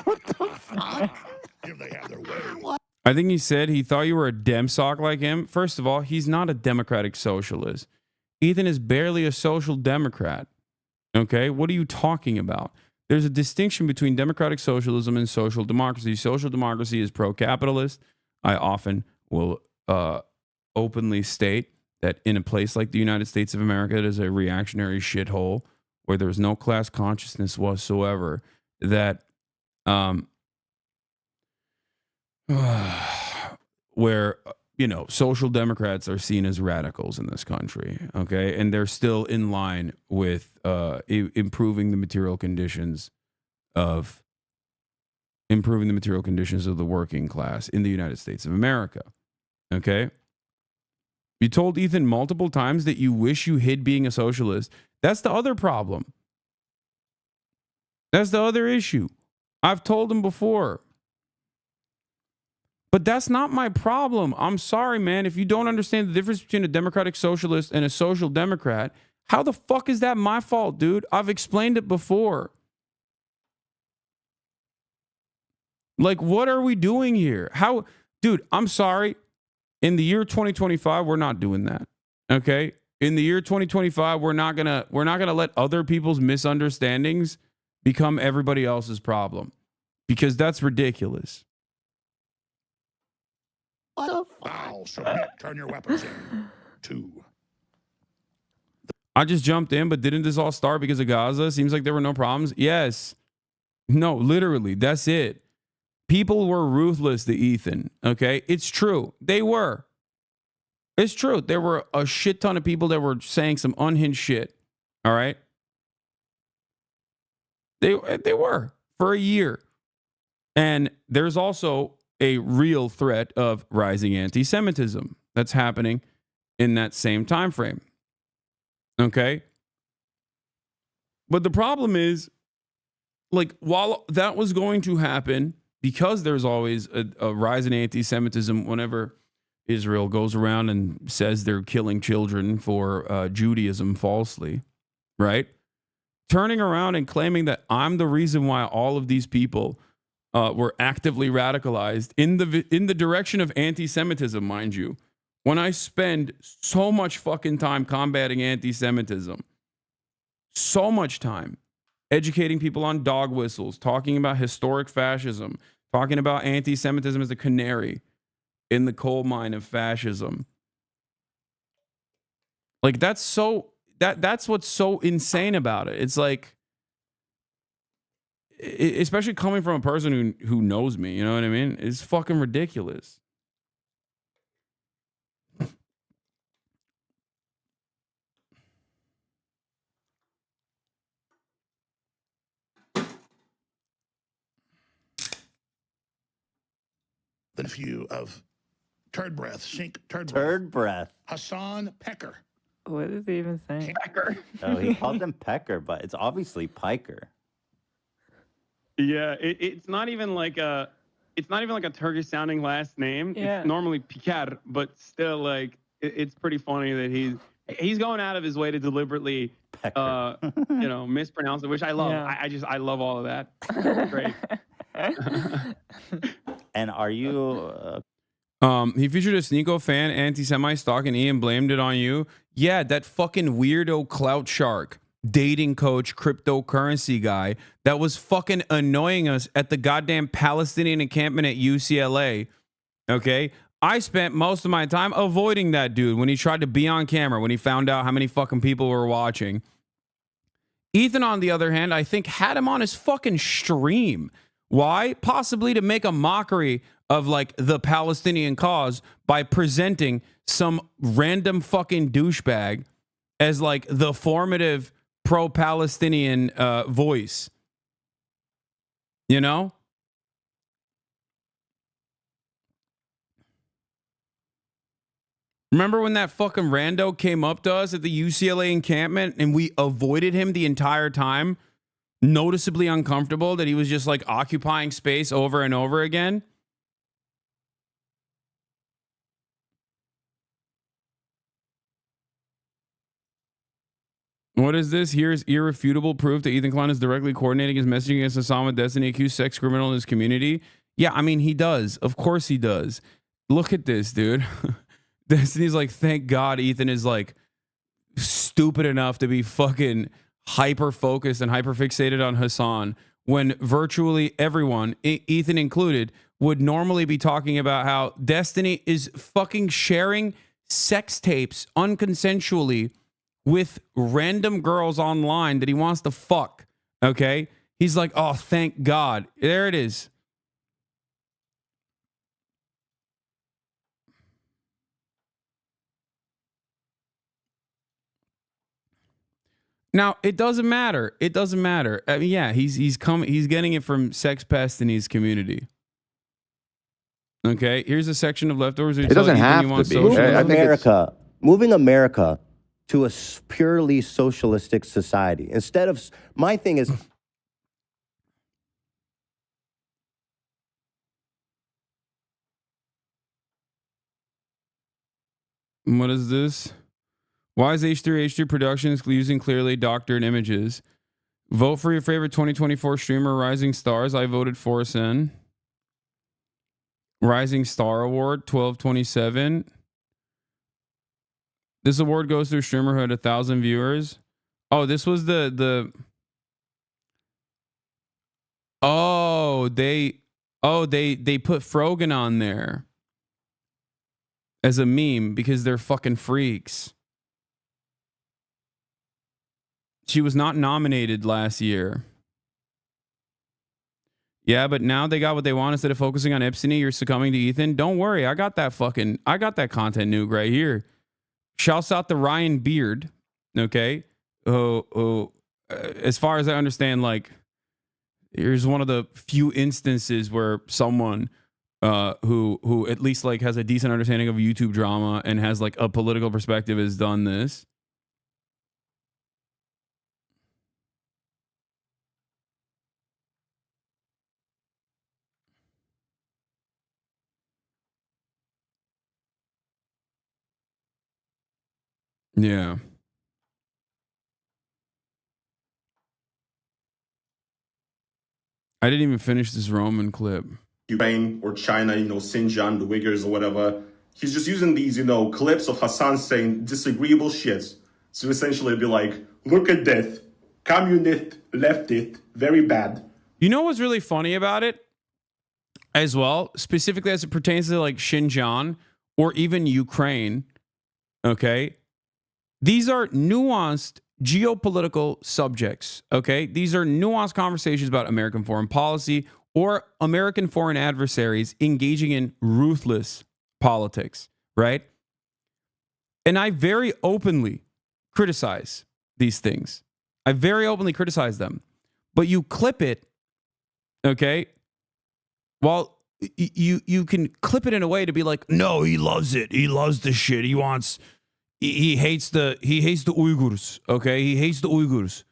What the fuck? If they have their way. I think he said he thought you were a dem sock like him. First of all, he's not a democratic socialist. Ethan is barely a social democrat. Okay? What are you talking about? There's a distinction between democratic socialism and social democracy. Social democracy is pro-capitalist. I often will openly state that in a place like the United States of America, it is a reactionary shithole where there's no class consciousness whatsoever, that where, you know, social democrats are seen as radicals in this country, okay? And they're still in line with improving the material conditions of the working class in the United States of America, okay? You told Ethan multiple times that you wish you hid being a socialist. That's the other problem. That's the other issue. I've told him before. But that's not my problem. I'm sorry, man. If you don't understand the difference between a democratic socialist and a social democrat, how the fuck is that my fault, dude? I've explained it before. Like, what are we doing here? How, dude, I'm sorry. In the year 2025, we're not doing that. Okay? In the year 2025, we're not gonna let other people's misunderstandings become everybody else's problem. Because that's ridiculous. What the fuck? Now, submit. Turn your weapons in. 2. I just jumped in, but didn't this all start because of Gaza? Seems like there were no problems. Yes. No, literally, that's it. People were ruthless to Ethan, okay? It's true. They were. It's true. There were a shit ton of people that were saying some unhinged shit, all right? They were for a year. And there's also a real threat of rising anti-Semitism that's happening in that same time frame. Okay? But the problem is, like, while that was going to happen, because there's always a rise in anti-Semitism whenever Israel goes around and says they're killing children for Judaism falsely, right? Turning around and claiming that I'm the reason why all of these people were actively radicalized in the direction of anti-Semitism, mind you. When I spend so much fucking time combating anti-Semitism, so much time educating people on dog whistles, talking about historic fascism, talking about anti-Semitism as a canary in the coal mine of fascism. Like, that's what's so insane about it. It's like, especially coming from a person who knows me, you know what I mean? It's fucking ridiculous. The nephew of Turd Breath, Sink Turd Breath. Turd breath. Hassan Pecker. What is he even saying? Pecker. Oh, he called him Pecker, but it's obviously Piker. Yeah, it's not even like a Turkish sounding last name. Yeah. It's normally Pikar, but still, like, it's pretty funny that he's going out of his way to deliberately mispronounce it, which I love. Yeah. I love all of that. It's great. And are you he featured a Sneeko fan anti-Semite stalking E and blamed it on you. Yeah, that fucking weirdo clout shark dating coach cryptocurrency guy that was fucking annoying us at the goddamn Palestinian encampment at UCLA. Okay? I spent most of my time avoiding that dude when he tried to be on camera, when he found out how many fucking people were watching. Ethan, on the other hand, I think had him on his fucking stream. Why? Possibly to make a mockery of like the Palestinian cause by presenting some random fucking douchebag as like the formative pro-Palestinian voice. You know? Remember when that fucking rando came up to us at the UCLA encampment and we avoided him the entire time? Noticeably uncomfortable that he was just like occupying space over and over again? What is this? Here's irrefutable proof that Ethan Klein is directly coordinating his messaging against Hassan with Destiny, accused sex criminal in his community. Yeah, I mean, he does. Of course he does. Look at this, dude. Destiny's like, thank God Ethan is like stupid enough to be fucking hyper focused and hyper fixated on Hasan when virtually everyone, Ethan included, would normally be talking about how Destiny is fucking sharing sex tapes unconsensually with random girls online that he wants to fuck. Okay? He's like, oh, thank God. There it is. Now, it doesn't matter. It doesn't matter. I mean, yeah, he's getting it from sex pests in his community. Okay, here's a section of leftovers. It doesn't have to be. Moving America to a purely socialistic society. Instead of, my thing is, what is this? Why is H3H3 Productions using clearly doctored images? Vote for your favorite 2024 streamer, Rising Stars. I voted for Sen. Rising Star Award, 1227. This award goes to a streamer who had 1,000 viewers. Oh, this was they put Frogan on there as a meme because they're fucking freaks. She was not nominated last year. Yeah, but now they got what they want. Instead of focusing on Epstein, you're succumbing to Ethan. Don't worry, I got that content nuke right here. Shouts out to Ryan Beard. Okay. As far as I understand, like, here's one of the few instances where someone who at least like has a decent understanding of YouTube drama and has like a political perspective has done this. Yeah. I didn't even finish this Roman clip. Ukraine or China, Xinjiang, the Uyghurs or whatever. He's just using these, clips of Hasan saying disagreeable shit. So essentially be like, look at this. Communist, leftist, very bad. You know what's really funny about it as well, specifically as it pertains to like Xinjiang or even Ukraine, okay? These are nuanced geopolitical subjects, okay? These are nuanced conversations about American foreign policy or American foreign adversaries engaging in ruthless politics, right? And I very openly criticize these things. I very openly criticize them. But you clip it, okay? Well, you can clip it in a way to be like, no, he loves it. He loves the shit. He wants... He hates the Uyghurs, okay? He hates the Uyghurs.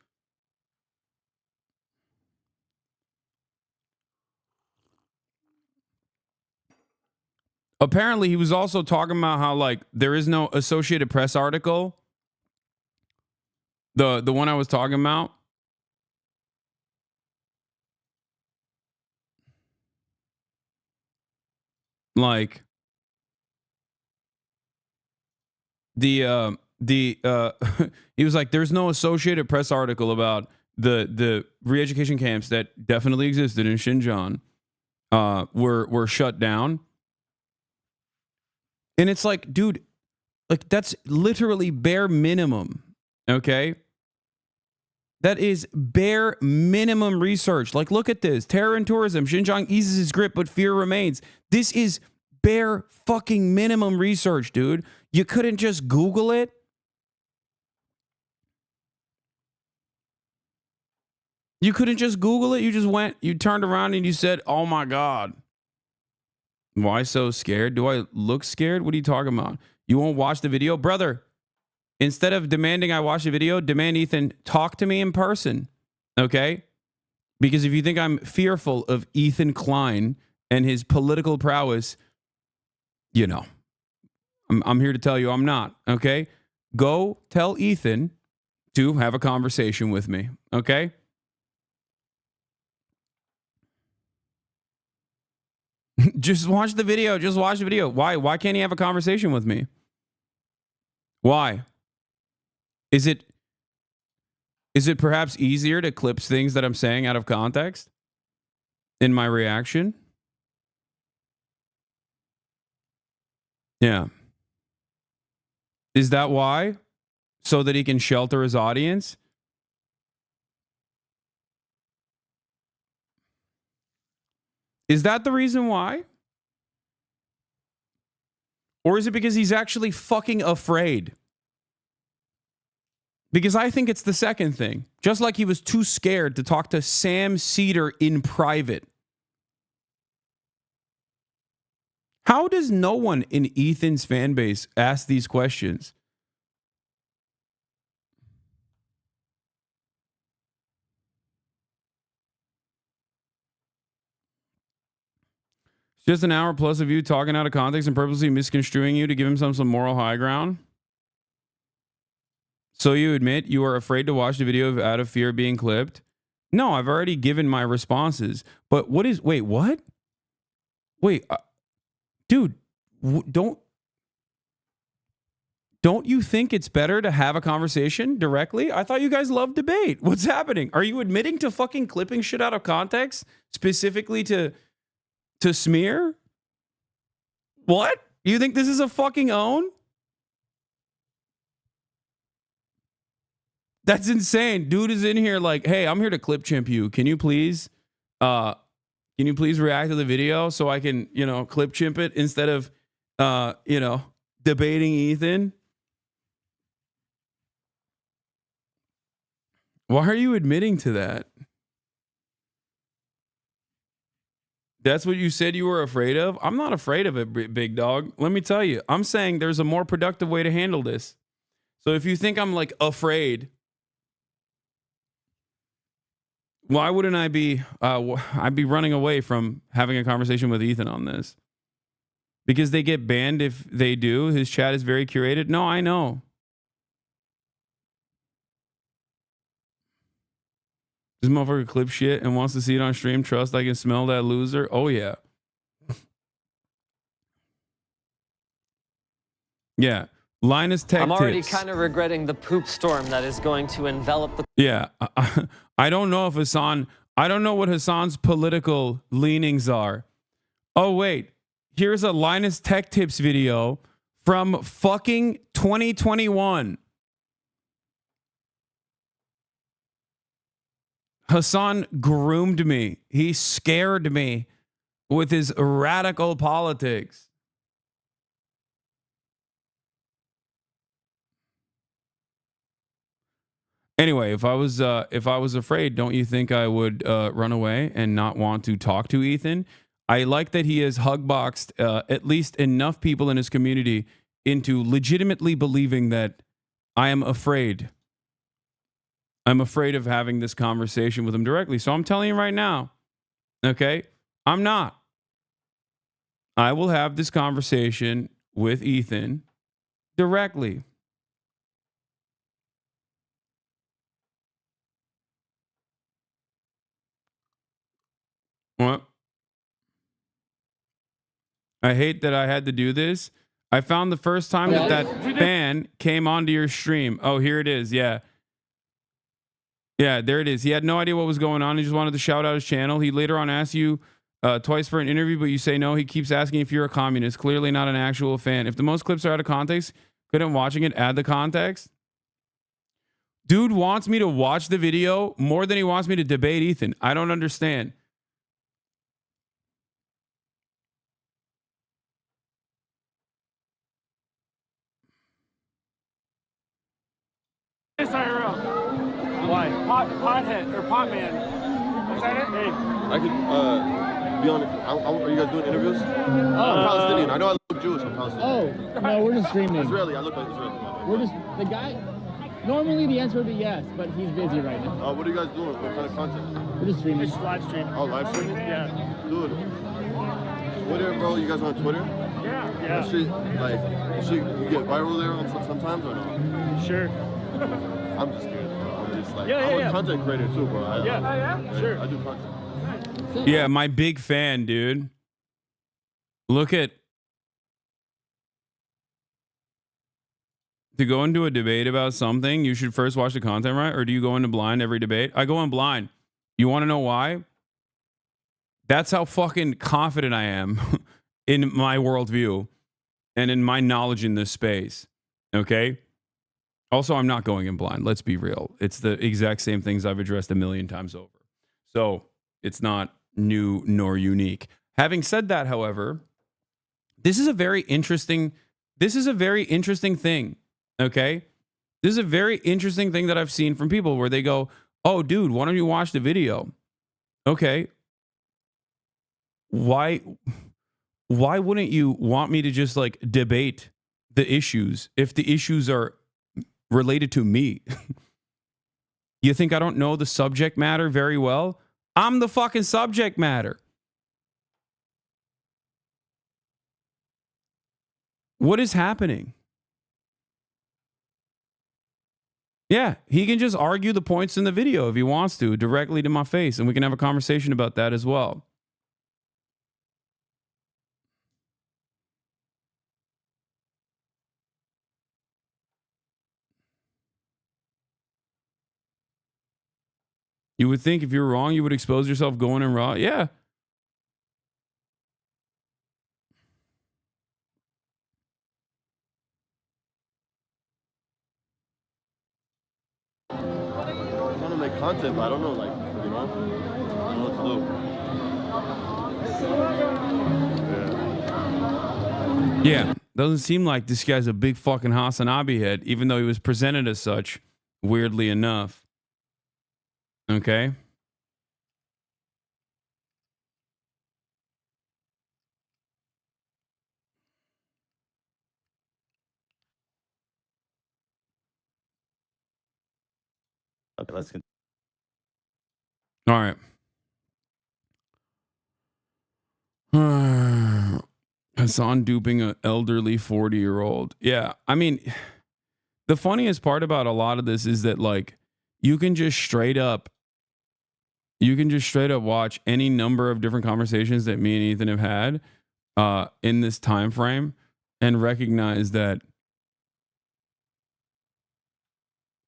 Apparently, he was also talking about how like there is no Associated Press article. The one I was talking about. Like he was like, there's no Associated Press article about the re-education camps that definitely existed in Xinjiang were shut down. And it's like, dude, like that's literally bare minimum. Okay. That is bare minimum research. Like, look at this. Terror and tourism. Xinjiang eases its grip, but fear remains. This is bare fucking minimum research, dude. You couldn't just Google it. You couldn't just Google it. You just went, you turned around and you said, oh my God. Why so scared? Do I look scared? What are you talking about? You won't watch the video? Brother, instead of demanding I watch the video, demand Ethan talk to me in person. Okay? Because if you think I'm fearful of Ethan Klein and his political prowess, you know, I'm here to tell you I'm not. Okay? Go tell Ethan to have a conversation with me. Okay? Just watch the video. Just watch the video. Why? Why can't he have a conversation with me? Why? Is it perhaps easier to clip things that I'm saying out of context in my reaction? Yeah. Is that why? So that he can shelter his audience? Is that the reason why? Or is it because he's actually fucking afraid? Because I think it's the second thing. Just like he was too scared to talk to Sam Cedar in private. How does no one in Ethan's fan base ask these questions? It's just an hour plus of you talking out of context and purposely misconstruing you to give him some moral high ground. So you admit you are afraid to watch the video out of fear of being clipped? No, I've already given my responses. But wait, what? Wait, dude, don't you think it's better to have a conversation directly? I thought you guys loved debate. What's happening? Are you admitting to fucking clipping shit out of context specifically to smear? What? You think this is a fucking own? That's insane. Dude is in here like, hey, I'm here to clip chimp you. Can you please react to the video so I can, clip chimp it instead of, debating Ethan? Why are you admitting to that? That's what you said you were afraid of? I'm not afraid of it, big dog. Let me tell you. I'm saying there's a more productive way to handle this. So if you think I'm like afraid, why wouldn't I be? I'd be running away from having a conversation with Ethan on this. Because they get banned if they do. His chat is very curated. No, I know. This motherfucker clips shit and wants to see it on stream. Trust I can smell that loser. Oh, yeah. Yeah. Linus Tech I'm already tips. kind of regretting the poop storm that is going to envelop the... Yeah. I don't know if Hasan... I don't know what Hasan's political leanings are. Oh, wait. Here's a Linus Tech Tips video from fucking 2021. Hasan groomed me. He scared me with his radical politics. Anyway, if I was afraid, don't you think I would run away and not want to talk to Ethan? I like that he has hugboxed at least enough people in his community into legitimately believing that I am afraid. I'm afraid of having this conversation with him directly. So I'm telling you right now, okay? I'm not. I will have this conversation with Ethan directly. What? I hate that I had to do this. I found the first time that fan came onto your stream. Oh, here it is. Yeah. Yeah, there it is. He had no idea what was going on. He just wanted to shout out his channel. He later on asked you twice for an interview, but you say no. He keeps asking if you're a communist. Clearly not an actual fan. If the most clips are out of context, couldn't watching it add the context? Dude wants me to watch the video more than he wants me to debate Ethan. I don't understand. Why? Pothead or pot man. Is that it? Hey. I could be on. Are you guys doing interviews? I'm Palestinian. I know I look Jewish. I'm Palestinian. Oh, no, we're just streaming. Israeli. I look like Israeli. We're just the guy. Normally the answer would be yes, but he's busy right now. What are you guys doing? What kind of content? We're just streaming. It's live stream. Oh, live streaming? Yeah. Dude. Twitter, bro. You guys on Twitter? Yeah. That shit, you get viral there sometimes or no? Sure. I'm just kidding. I'm just Yeah, I'm yeah. a content creator too, bro. Sure. I do content. Yeah, my big fan, dude. Look at to go into a debate about something, you should first watch the content, right? Or do you go into blind every debate? I go in blind. You want to know why? That's how fucking confident I am in my worldview and in my knowledge in this space. Okay? Also, I'm not going in blind. Let's be real. It's the exact same things I've addressed a million times over. So it's not new nor unique. Having said that, however, this is a very interesting thing. Okay? This is a very interesting thing that I've seen from people where they go, oh, dude, why don't you watch the video? Okay. Why wouldn't you want me to just like debate the issues if the issues are related to me? You think I don't know the subject matter very well? I'm the fucking subject matter. What is happening? Yeah, he can just argue the points in the video if he wants to, directly to my face, and we can have a conversation about that as well. You would think if you're wrong, you would expose yourself going in raw. Yeah. I want to make content, but I don't know, I don't know what to do. Yeah. Doesn't seem like this guy's a big fucking Hasanabi head, even though he was presented as such, weirdly enough. Okay. Okay, let's continue. All right. Hasan duping an elderly 40-year-old. Yeah. I mean, the funniest part about a lot of this is that like you can just straight up watch any number of different conversations that me and Ethan have had in this time frame and recognize that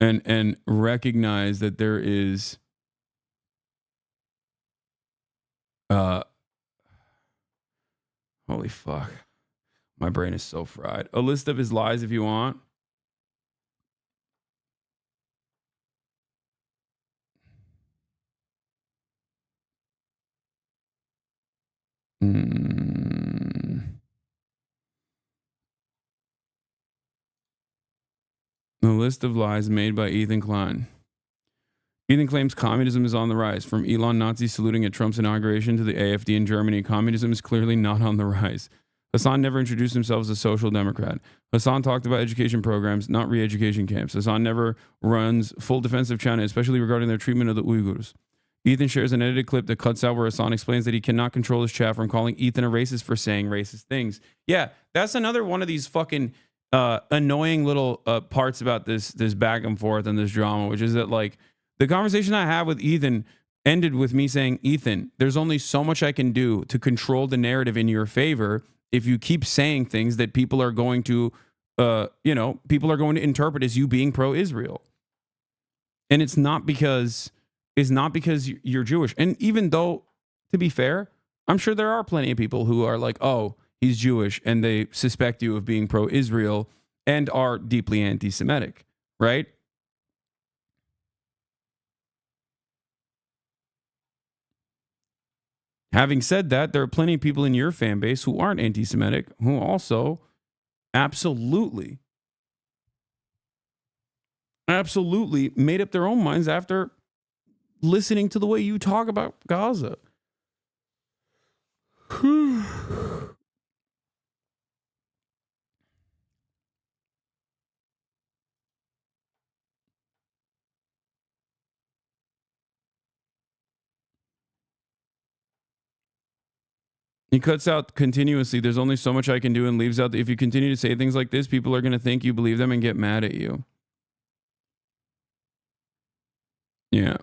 and recognize that there is holy fuck. My brain is so fried. A list of his lies if you want. The list of lies made by Ethan Klein. Ethan claims communism is on the rise. From Elon Nazi saluting at Trump's inauguration to the AfD in Germany, communism is clearly not on the rise. Hasan never introduced himself as a social democrat. Hasan talked about education programs, not re-education camps. Hasan never runs full defense of China, especially regarding their treatment of the Uyghurs. Ethan shares an edited clip that cuts out where Hasan explains that he cannot control his chat from calling Ethan a racist for saying racist things. Yeah, that's another one of these fucking annoying little parts about this back and forth and this drama, which is that like the conversation I have with Ethan ended with me saying, Ethan, there's only so much I can do to control the narrative in your favor if you keep saying things that people are going to, people are going to interpret as you being pro-Israel. And it's not because you're Jewish. And even though, to be fair, I'm sure there are plenty of people who are like, oh, he's Jewish, and they suspect you of being pro-Israel and are deeply anti-Semitic, right? Having said that, there are plenty of people in your fan base who aren't anti-Semitic who also absolutely made up their own minds after listening to the way you talk about Gaza. He cuts out continuously. There's only so much I can do, and leaves out. If you continue to say things like this, people are going to think you believe them and get mad at you. Yeah.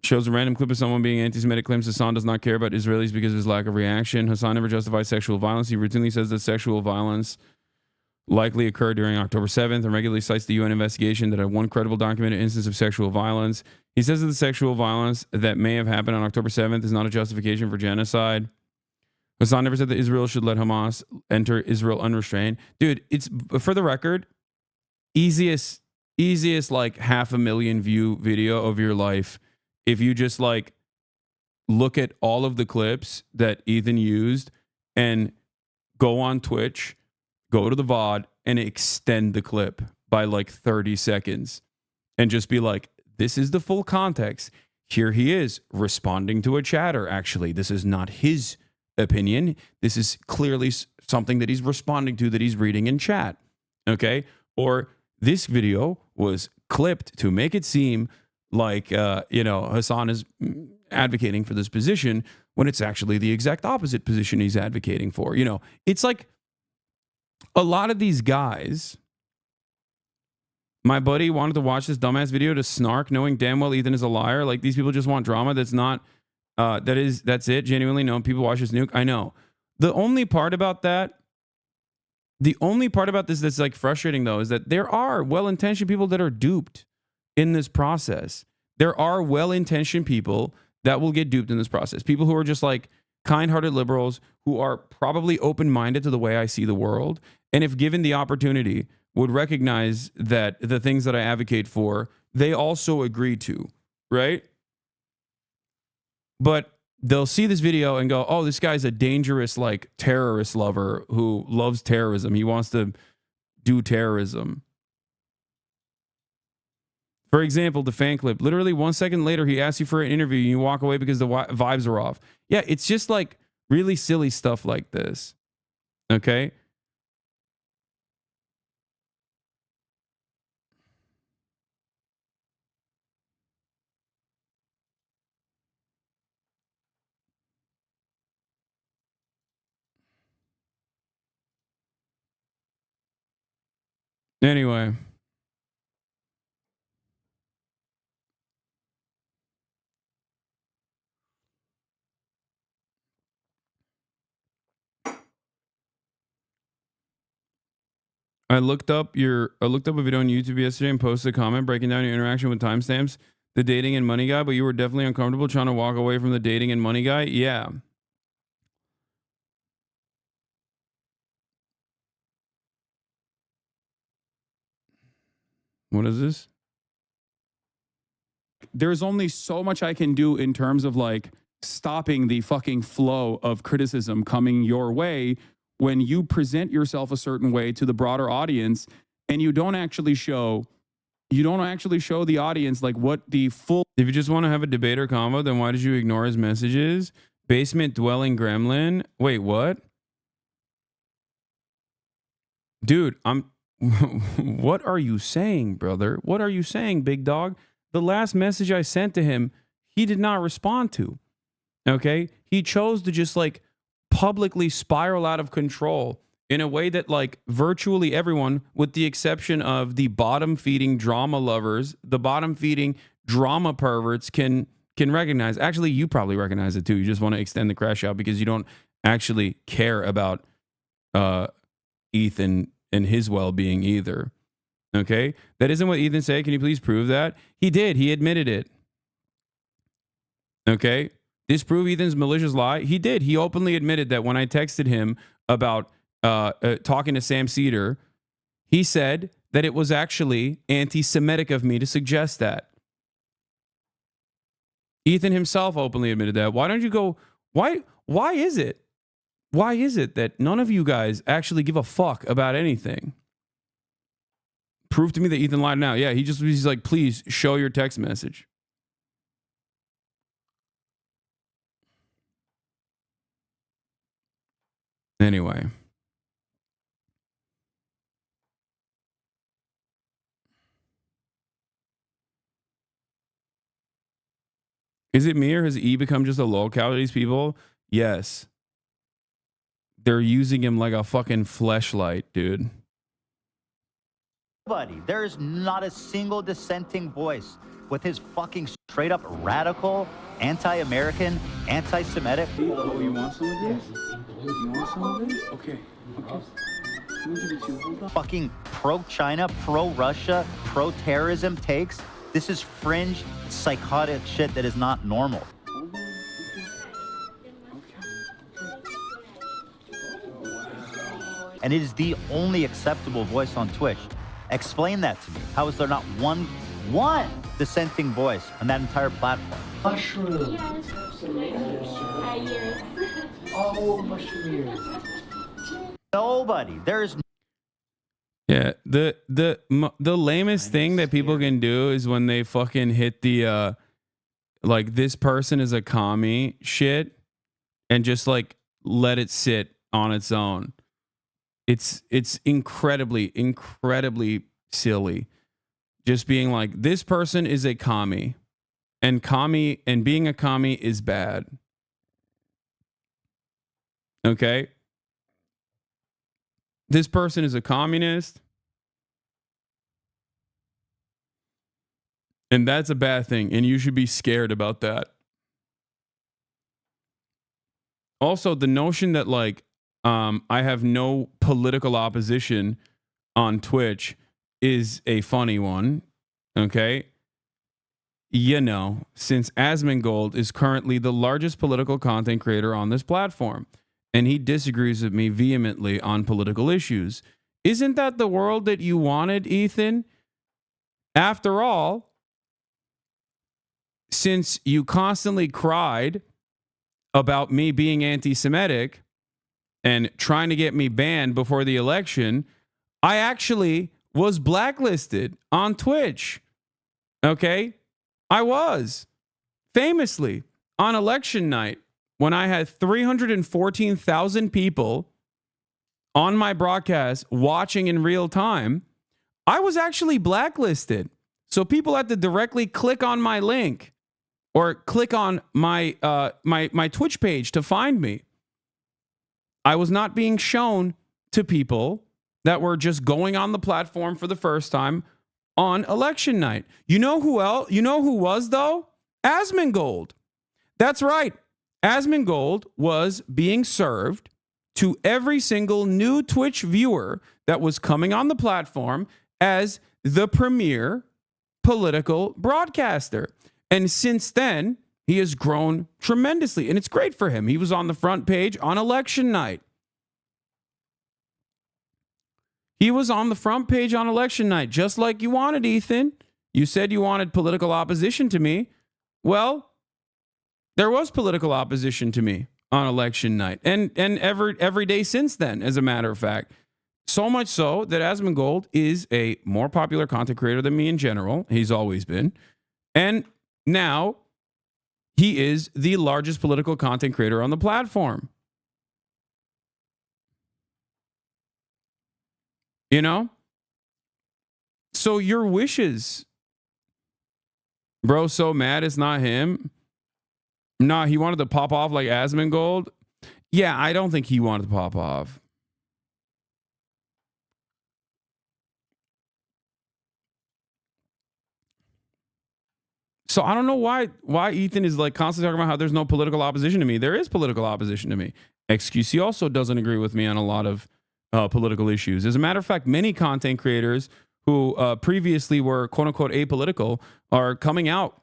Shows a random clip of someone being anti-Semitic, claims Hasan does not care about Israelis because of his lack of reaction. Hasan never justifies sexual violence. He routinely says that sexual violence likely occurred during October 7th and regularly cites the UN investigation that had one credible documented instance of sexual violence. He says that the sexual violence that may have happened on October 7th is not a justification for genocide. Hasan never said that Israel should let Hamas enter Israel unrestrained. Dude, it's, for the record, easiest like 500,000 view video of your life if you just like look at all of the clips that Ethan used and go on Twitch, go to the VOD and extend the clip by like 30 seconds and just be like, this is the full context. Here he is responding to a chatter. Actually, this is not his opinion. This is clearly something that he's responding to that he's reading in chat. Okay. Or this video was clipped to make it seem like, Hasan is advocating for this position when it's actually the exact opposite position he's advocating for. It's like a lot of these guys. My buddy wanted to watch this dumbass video to snark, knowing damn well Ethan is a liar. Like, these people just want drama. That's not, that's it. Genuinely, no, people watch this nuke. I know. The only part about this that's like frustrating though is that there are well-intentioned people that are duped in this process. There are well-intentioned people that will get duped in this process. People who are just like kind-hearted liberals who are probably open-minded to the way I see the world, and if given the opportunity, would recognize that the things that I advocate for, they also agree to, right? But they'll see this video and go, oh, this guy's a dangerous, like, terrorist lover who loves terrorism. He wants to do terrorism. For example, the fan clip, literally 1 second later, he asks you for an interview and you walk away because the vibes are off. Yeah, it's just like really silly stuff like this. Okay? Anyway. I looked up a video on YouTube yesterday and posted a comment breaking down your interaction with timestamps, the dating and money guy, but you were definitely uncomfortable trying to walk away from the dating and money guy. Yeah. What is this? There's only so much I can do in terms of like stopping the fucking flow of criticism coming your way when you present yourself a certain way to the broader audience and you don't actually show the audience like what the full. If you just want to have a debate or convo, then why did you ignore his messages? Basement dwelling gremlin. Wait, what? Dude, what are you saying, brother? What are you saying, big dog? The last message I sent to him, he did not respond to. Okay? He chose to just like publicly spiral out of control in a way that like virtually everyone, with the exception of the bottom-feeding drama lovers, the bottom-feeding drama perverts can recognize. Actually, you probably recognize it too. You just want to extend the crash out because you don't actually care about Ethan and his well-being either. Okay? That isn't what Ethan said. Can you please prove that? He did. He admitted it. Okay? disprove Ethan's malicious lie? He did. He openly admitted that when I texted him about talking to Sam Cedar, he said that it was actually anti-Semitic of me to suggest that. Ethan himself openly admitted that. Why don't you go? Why is it? Why is it that none of you guys actually give a fuck about anything? Prove to me that Ethan lied now. Yeah, he's like, please show your text message. Anyway. Is it me or has E become just a lolcow to these people? Yes. They're using him like a fucking fleshlight, dude. Nobody. There is not a single dissenting voice with his fucking straight up radical, anti-American, anti-Semitic. Oh, you want some of this? You want some of this? Okay. Let me give it to you. Hold on. Fucking pro-China, pro-Russia, pro-terrorism takes. This is fringe, psychotic shit that is not normal. And it is the only acceptable voice on Twitch. Explain that to me. How is there not one dissenting voice on that entire platform? Mushroom. Oh, mushroom. Nobody. There is. Yeah, the lamest thing that people can do is when they fucking hit the like this person is a commie shit and just like let it sit on its own. It's incredibly silly. Just being like, this person is a commie and being a commie is bad. Okay? This person is a communist. And that's a bad thing. And you should be scared about that. Also, the notion that like, I have no political opposition on Twitch is a funny one. Okay. You know, since Asmongold is currently the largest political content creator on this platform, and he disagrees with me vehemently on political issues. Isn't that the world that you wanted, Ethan? After all, since you constantly cried about me being anti-Semitic and trying to get me banned before the election, I actually was blacklisted on Twitch. Okay? I was. Famously, on election night, when I had 314,000 people on my broadcast watching in real time, I was actually blacklisted. So people had to directly click on my link or click on my my Twitch page to find me. I was not being shown to people that were just going on the platform for the first time on election night. You know who else? You know who was, though? Asmongold. That's right. Asmongold was being served to every single new Twitch viewer that was coming on the platform as the premier political broadcaster. And since then, he has grown tremendously, and it's great for him. He was on the front page on election night. He was on the front page on election night, just like you wanted, Ethan. You said you wanted political opposition to me. Well, there was political opposition to me on election night, and every day since then, as a matter of fact. So much so that Asmongold is a more popular content creator than me in general. He's always been. And now he is the largest political content creator on the platform. You know? So your wishes. Bro, so mad it's not him. Nah, he wanted to pop off like Asmongold. Yeah, I don't think he wanted to pop off. So I don't know why Ethan is like constantly talking about how there's no political opposition to me. There is political opposition to me. XQC also doesn't agree with me on a lot of political issues. As a matter of fact, many content creators who previously were quote unquote apolitical are coming out.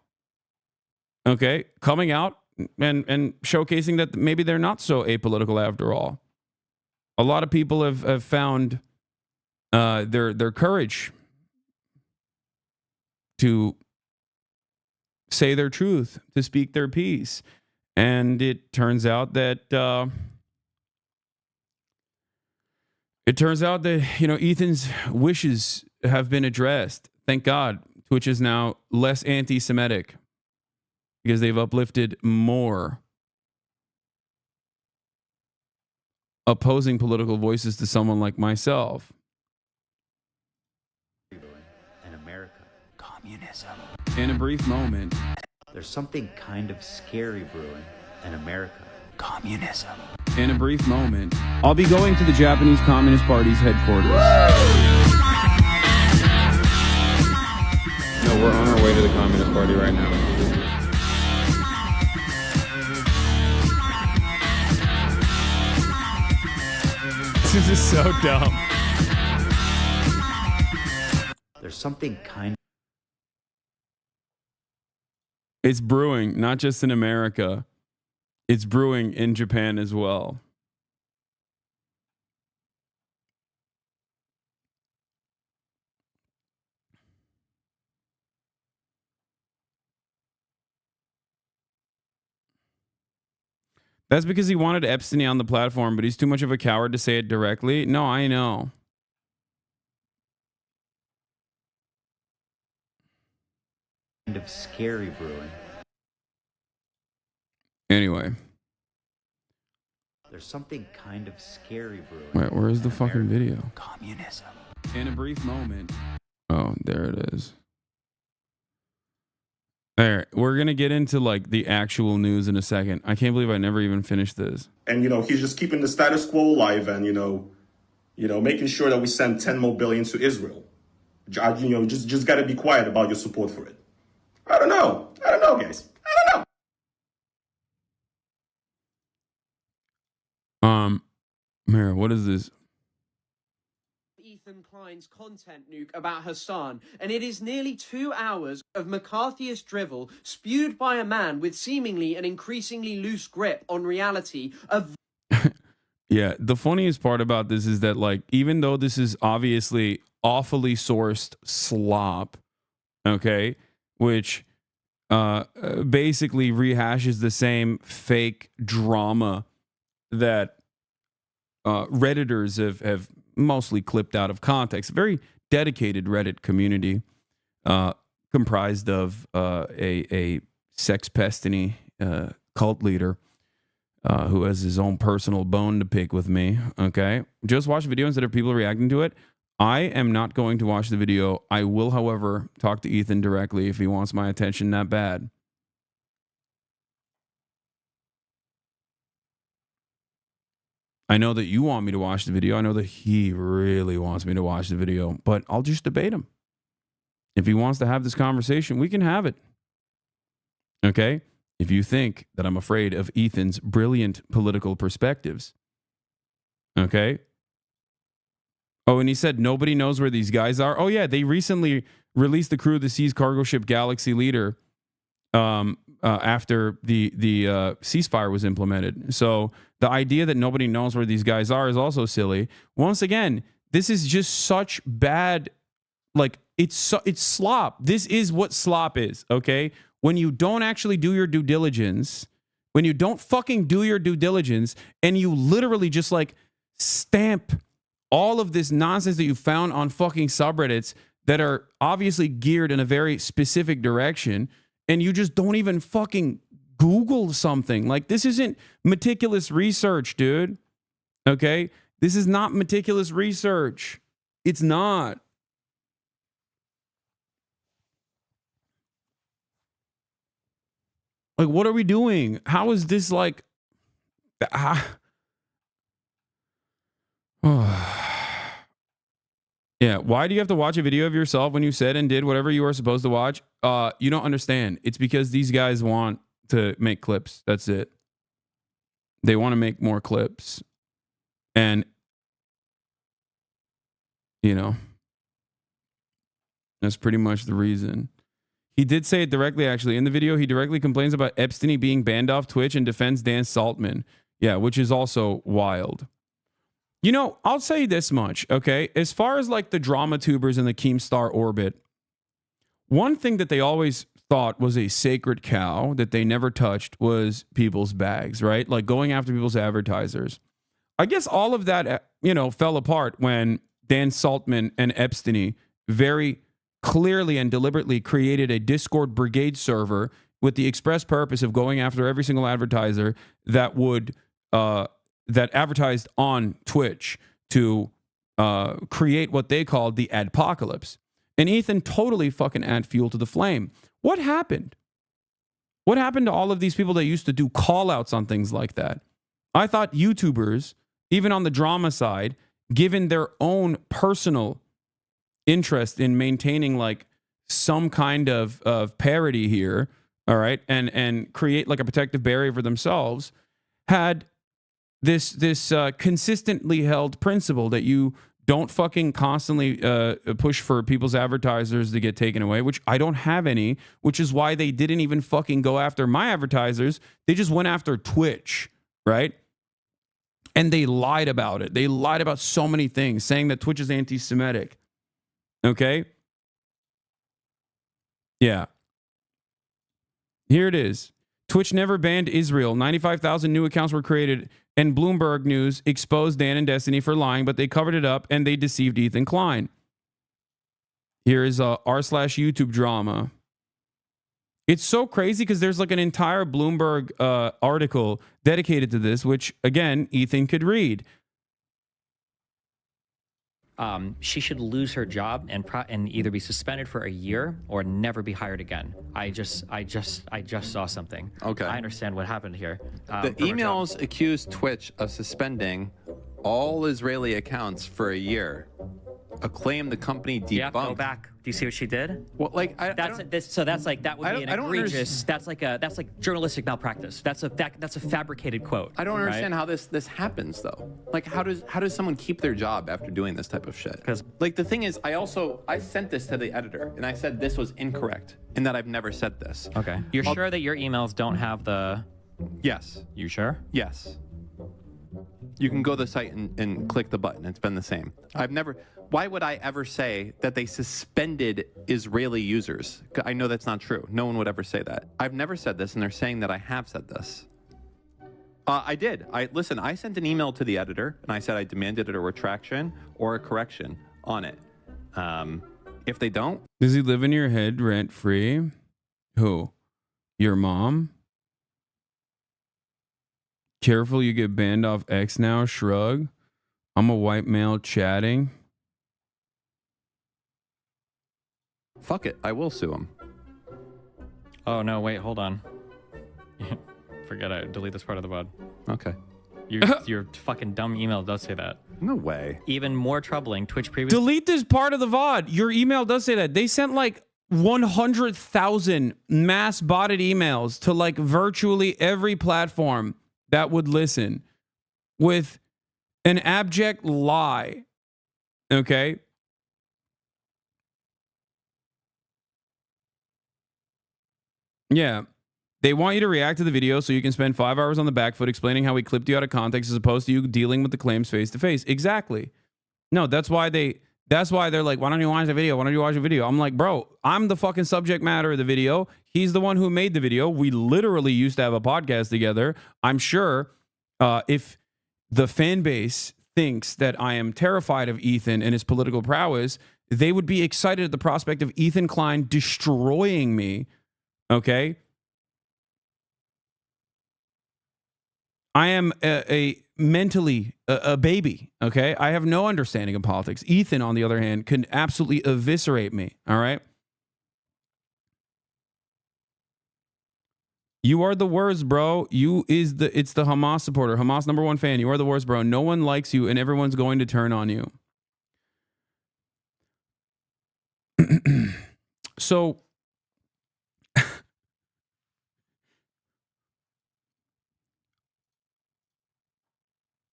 Okay, coming out and showcasing that maybe they're not so apolitical after all. A lot of people have found their courage to say their truth, to speak their piece. And it turns out that Ethan's wishes have been addressed. Thank God. Twitch is now less anti-Semitic because they've uplifted more opposing political voices to someone like myself. In America, communism. In a brief moment, There's something kind of scary brewing in America. Communism. in a brief moment, I'll be going to the Japanese Communist Party's headquarters. No, we're on our way to the Communist Party right now. This is so dumb. There's something kind It's brewing, not just in America. It's brewing in Japan as well. That's because he wanted Epstein on the platform, but he's too much of a coward to say it directly. No, I know. of scary brewing. Anyway. There's something kind of scary brewing. Wait, where's the fucking video? Communism. In a brief moment. Oh, there it is. All right, we're going to get into like the actual news in a second. I can't believe I never even finished this. And, he's just keeping the status quo alive and, making sure that we send 10 more billion to Israel. Just got to be quiet about your support for it. I don't know, guys. I don't know. Mira, what is this? Ethan Kleins' content nuke about Hasan, and it is nearly 2 hours of McCarthyist drivel spewed by a man with seemingly an increasingly loose grip on reality of. Yeah, the funniest part about this is that, like, even though this is obviously awfully sourced slop, okay, which basically rehashes the same fake drama that Redditors have mostly clipped out of context. A very dedicated Reddit community comprised of a sex pestiny cult leader who has his own personal bone to pick with me. Okay, just watch the video instead of people reacting to it. I am not going to watch the video. I will, however, talk to Ethan directly if he wants my attention that bad. I know that you want me to watch the video. I know that he really wants me to watch the video, but I'll just debate him. If he wants to have this conversation, we can have it. Okay? If you think that I'm afraid of Ethan's brilliant political perspectives. Okay? Oh, and he said nobody knows where these guys are. Oh, yeah, they recently released the crew of the seized cargo ship Galaxy Leader after the ceasefire was implemented. So the idea that nobody knows where these guys are is also silly. Once again, this is just such bad, like, it's slop. This is what slop is, okay? When you don't actually do your due diligence, when you don't fucking do your due diligence, and you literally just, like, stamp all of this nonsense that you found on fucking subreddits that are obviously geared in a very specific direction, and you just don't even fucking Google something. Like, this isn't meticulous research, dude. Okay? This is not meticulous research. It's not. Like, what are we doing? How is this like... Yeah, why do you have to watch a video of yourself when you said and did whatever you were supposed to watch? You don't understand. It's because these guys want to make clips. That's it. They want to make more clips. And, that's pretty much the reason. He did say it directly, actually. In the video, he directly complains about Epstein being banned off Twitch and defends Dan Saltman. Yeah, which is also wild. You know, I'll say this much, okay? As far as like the drama tubers in the Keemstar orbit, one thing that they always thought was a sacred cow that they never touched was people's bags, right? Like going after people's advertisers. I guess all of that, you know, fell apart when Dan Saltman and Epstein very clearly and deliberately created a Discord brigade server with the express purpose of going after every single advertiser that would that advertised on Twitch to create what they called the adpocalypse. And Ethan totally fucking add fuel to the flame. What happened? What happened to all of these people that used to do call outs on things like that? I thought YouTubers, even on the drama side, given their own personal interest in maintaining like some kind of parity here, all right, and create like a protective barrier for themselves, had this consistently held principle that you don't fucking constantly push for people's advertisers to get taken away, which I don't have any, which is why they didn't even fucking go after my advertisers. They just went after Twitch, right? And they lied about it. They lied about so many things, saying that Twitch is anti-Semitic. Okay? Yeah. Here it is. Twitch never banned Israel. 95,000 new accounts were created, and Bloomberg News exposed Dan and Destiny for lying, but they covered it up and they deceived Ethan Klein. Here is r/YouTube drama. It's so crazy because there's like an entire Bloomberg article dedicated to this, which again, Ethan could read. She should lose her job and either be suspended for a year or never be hired again. I just saw something. Okay. I understand what happened here. The emails accused Twitch of suspending all Israeli accounts for a year. A claim the company debunked. Yeah, go back. Do you see what she did? Well, like that would be an egregious. That's like journalistic malpractice. That's a fabricated quote. I don't understand how this happens though. Like how does someone keep their job after doing this type of shit? Because like the thing is, I sent this to the editor and I said this was incorrect and that I've never said this. Okay. You're sure that your emails don't have the? Yes. You sure? Yes. You can go to the site and click the button. It's been the same. Why would I ever say that they suspended Israeli users? I know that's not true. No one would ever say that. I've never said this, and they're saying that I have said this. I did. I sent an email to the editor, and I said I demanded a retraction or a correction on it. If they don't... Does he live in your head rent-free? Who? Your mom? Careful, you get banned off X now, shrug. I'm a white male chatting. Fuck it, I will sue him. Oh no, wait, hold on. Forget it. Delete this part of the VOD. Okay. Your fucking dumb email does say that. No way. Even more troubling, Twitch previously... Delete this part of the VOD. Your email does say that. They sent like 100,000 mass botted emails to like virtually every platform that would listen with an abject lie. Okay? Yeah. They want you to react to the video so you can spend 5 hours on the back foot explaining how we clipped you out of context as opposed to you dealing with the claims face to face. Exactly. No, that's why they're like, why don't you watch the video? Why don't you watch the video? I'm like, bro, I'm the fucking subject matter of the video. He's the one who made the video. We literally used to have a podcast together. I'm sure if the fan base thinks that I am terrified of Ethan and his political prowess, they would be excited at the prospect of Ethan Klein destroying me. Okay? I am mentally a baby, okay? I have no understanding of politics. Ethan, on the other hand, can absolutely eviscerate me, all right? You are the worst, bro. It's the Hamas supporter, Hamas #1 fan. You are the worst, bro. No one likes you and everyone's going to turn on you. So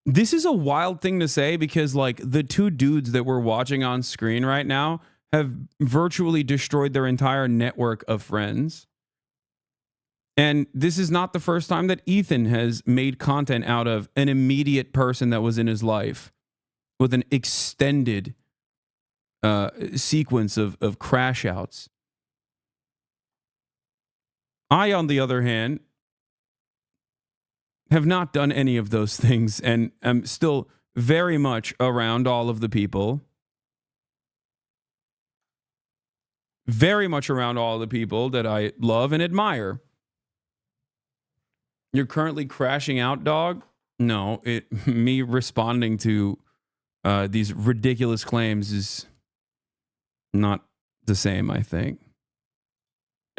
this is a wild thing to say because like the two dudes that we're watching on screen right now have virtually destroyed their entire network of friends. And this is not the first time that Ethan has made content out of an immediate person that was in his life with an extended sequence of crash outs. I, on the other hand, have not done any of those things and am still very much around all of the people. Very much around all the people that I love and admire. You're currently crashing out, dog? No, me responding to these ridiculous claims is not the same, I think.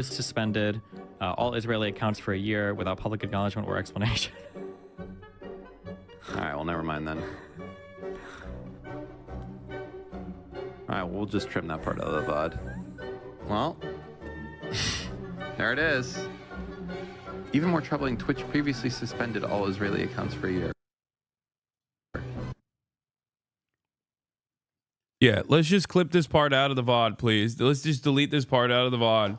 Suspended all Israeli accounts for a year without public acknowledgement or explanation. All right, well, never mind then. All right, we'll just trim that part out of the VOD. Well, there it is. Even more troubling, Twitch previously suspended all Israeli accounts for a year. Yeah, let's just clip this part out of the VOD, please. Let's just delete this part out of the VOD.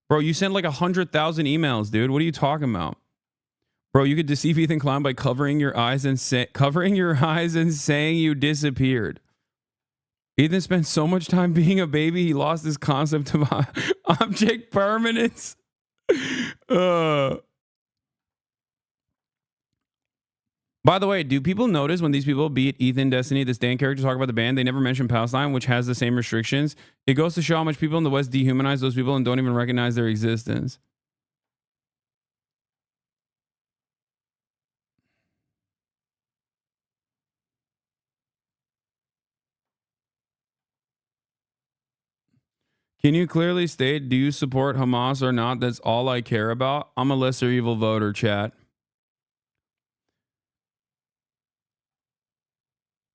Bro, you sent like 100,000 emails, dude. What are you talking about? Bro, you could deceive Ethan Klein by covering your eyes and saying you disappeared. Ethan spent so much time being a baby, he lost his concept of object permanence. By the way, do people notice when these people, be it Ethan, Destiny, this Dan character, talk about the ban, they never mention Palestine, which has the same restrictions? It goes to show how much people in the West dehumanize those people and don't even recognize their existence. Can you clearly state, do you support Hamas or not? That's all I care about. I'm a lesser evil voter, chat.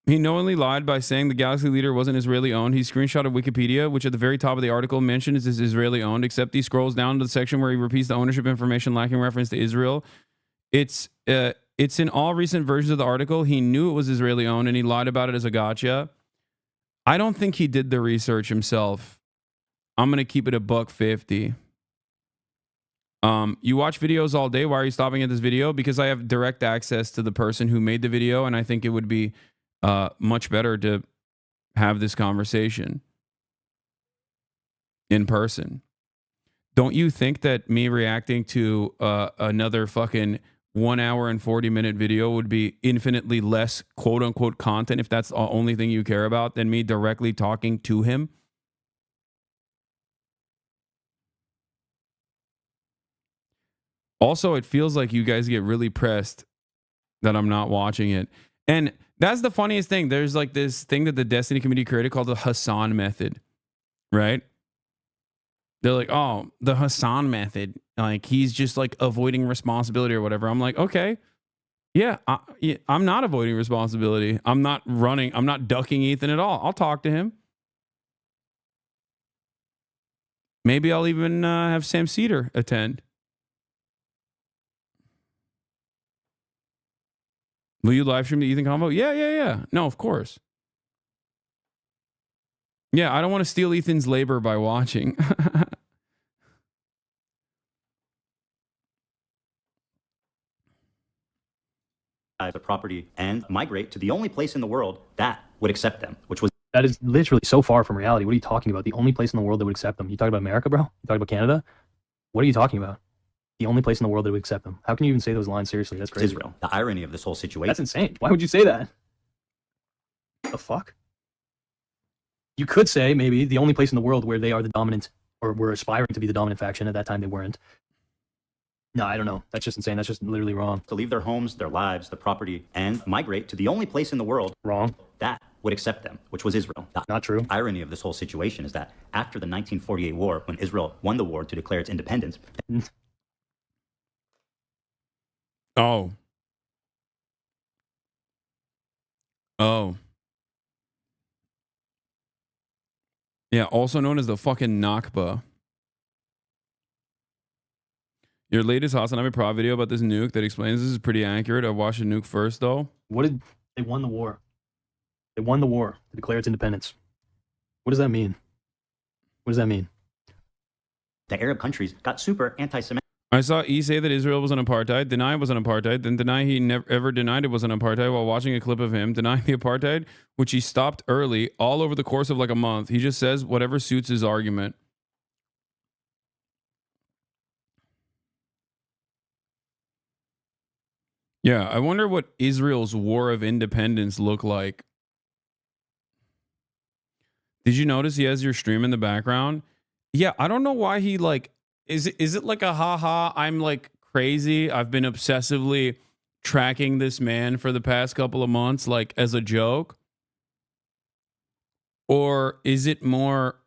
He knowingly lied by saying the Galaxy Leader wasn't Israeli owned. He screenshotted Wikipedia, which at the very top of the article mentions is Israeli owned, except he scrolls down to the section where he repeats the ownership information lacking reference to Israel. It's in all recent versions of the article. He knew it was Israeli owned and he lied about it as a gotcha. I don't think he did the research himself. I'm going to keep it $1.50. You watch videos all day. Why are you stopping at this video? Because I have direct access to the person who made the video, and I think it would be much better to have this conversation in person. Don't you think that me reacting to another fucking 1 hour and 40-minute video would be infinitely less quote unquote content if that's the only thing you care about than me directly talking to him? Also, it feels like you guys get really pressed that I'm not watching it. And that's the funniest thing. There's like this thing that the Destiny community created called the Hasan method, right? They're like, oh, the Hasan method. Like, he's just like avoiding responsibility or whatever. I'm like, okay, yeah, I'm not avoiding responsibility. I'm not running. I'm not ducking Ethan at all. I'll talk to him. Maybe I'll even have Sam Cedar attend. Will you live stream the Ethan convo? Yeah. No, of course. Yeah, I don't want to steal Ethan's labor by watching. The property and migrate to the only place in the world that would accept them, which was... That is literally so far from reality. What are you talking about? The only place in the world that would accept them. You talking about America, bro? You talking about Canada? What are you talking about? The only place in the world that would accept them. How can you even say those lines seriously? That's crazy. Israel. The irony of this whole situation. That's insane. Why would you say that? The fuck? You could say maybe the only place in the world where they are the dominant, or were aspiring to be the dominant faction. At that time, they weren't. No, I don't know. That's just insane. That's just literally wrong. To leave their homes, their lives, the property, and migrate to the only place in the world wrong that would accept them, which was Israel. The Not true. irony of this whole situation is that after the 1948 war, when Israel won the war to declare its independence... Oh. Yeah, also known as the fucking Nakba. Your latest Hasanabi Pro video about this nuke that explains this is pretty accurate. I watched the nuke first, though. What did they won the war? They won the war to declare its independence. What does that mean? What does that mean? The Arab countries got super anti-Semitic. I saw E say that Israel was an apartheid, deny it was an apartheid, then deny he never ever denied it was an apartheid while watching a clip of him denying the apartheid, which he stopped early, all over the course of like a month. He just says whatever suits his argument. Yeah, I wonder what Israel's war of independence looked like. Did you notice he has your stream in the background? Yeah, I don't know why he like is it like a haha, I'm like crazy. I've been obsessively tracking this man for the past couple of months like as a joke? Or is it more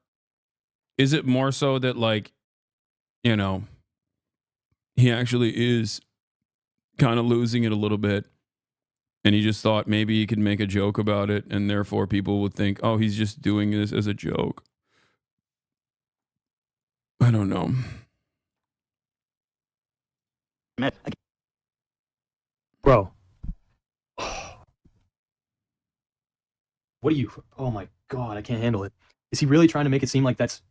so that like, you know, he actually is kind of losing it a little bit and he just thought maybe he could make a joke about it and therefore people would think, oh, he's just doing this as a joke. I don't know. Bro. What are you? Oh my God, I can't handle it. Is he really trying to make it seem like that's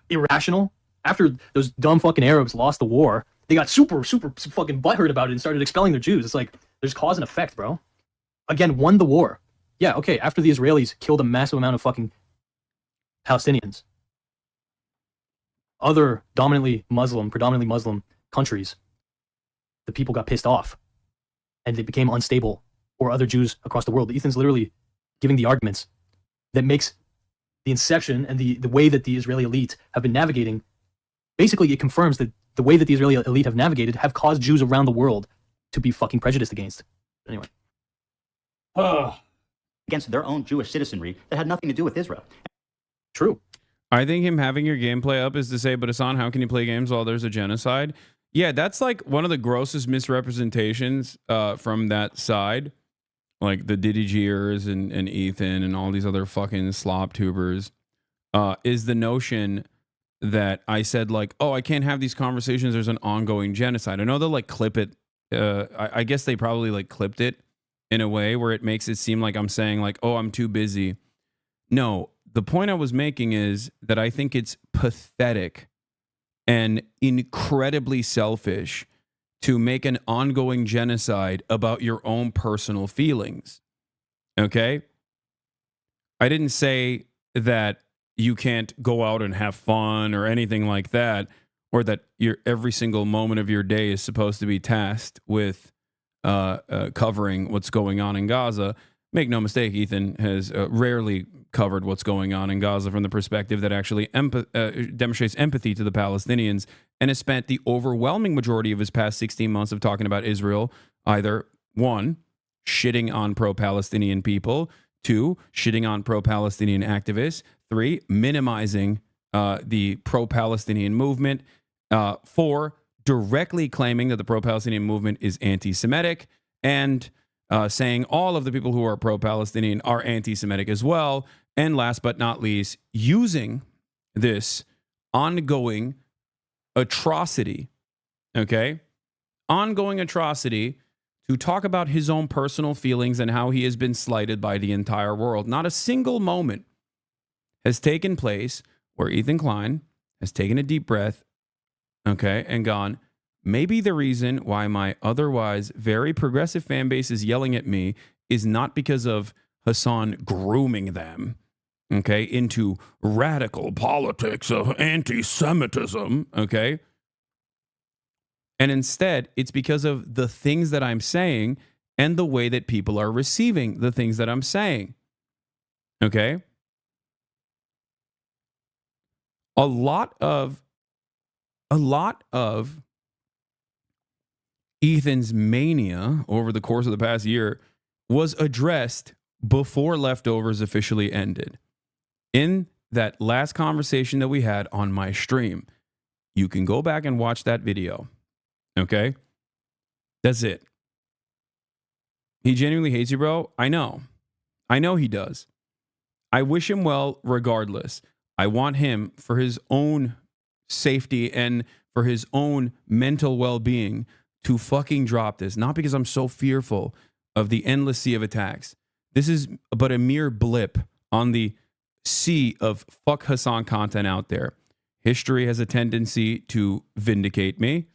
irrational? After those dumb fucking Arabs lost the war, they got super fucking butthurt about it and started expelling their Jews. It's like, there's cause and effect, bro. Again, won the war. Yeah, okay, after the Israelis killed a massive amount of fucking Palestinians, other predominantly Muslim countries, the people got pissed off and they became unstable, or other Jews across the world. Ethan's literally giving the arguments that makes the inception and the way that the Israeli elite have been navigating. Basically, it confirms that the way that the Israeli elite have navigated have caused Jews around the world to be fucking prejudiced against. Anyway. Against their own Jewish citizenry that had nothing to do with Israel. True. I think him having your gameplay up is to say, but Hasan, how can you play games while there's a genocide? Yeah, that's like one of the grossest misrepresentations from that side. Like the Diddy Gears and Ethan and all these other fucking slop tubers, is the notion that I said like, oh, I can't have these conversations. There's an ongoing genocide. I know they'll like clip it. I guess they probably like clipped it in a way where it makes it seem like I'm saying like, oh, I'm too busy. No, the point I was making is that I think it's pathetic and incredibly selfish to make an ongoing genocide about your own personal feelings. Okay? I didn't say that you can't go out and have fun or anything like that, or that your every single moment of your day is supposed to be tasked with covering what's going on in Gaza. Make no mistake, Ethan has rarely covered what's going on in Gaza from the perspective that actually demonstrates empathy to the Palestinians, and has spent the overwhelming majority of his past 16 months of talking about Israel either, one, shitting on pro-Palestinian people, two, shitting on pro-Palestinian activists, three, minimizing the pro-Palestinian movement, four, directly claiming that the pro-Palestinian movement is anti-Semitic, and saying all of the people who are pro-Palestinian are anti-Semitic as well. And last but not least, using this ongoing atrocity, ongoing atrocity to talk about his own personal feelings and how he has been slighted by the entire world. Not a single moment has taken place where Ethan Klein has taken a deep breath, and gone, maybe the reason why my otherwise very progressive fan base is yelling at me is not because of Hasan grooming them, into radical politics of anti-Semitism, and instead, it's because of the things that I'm saying and the way that people are receiving the things that I'm saying, A lot of Ethan's mania over the course of the past year was addressed before Leftovers officially ended. In that last conversation that we had on my stream, you can go back and watch that video. That's it. He genuinely hates you, bro. I know he does. I wish him well regardless. I want him, for his own safety and for his own mental well-being, to fucking drop this. Not because I'm so fearful of the endless sea of attacks. This is but a mere blip on the sea of fuck Hasan content out there. history has a tendency to vindicate me,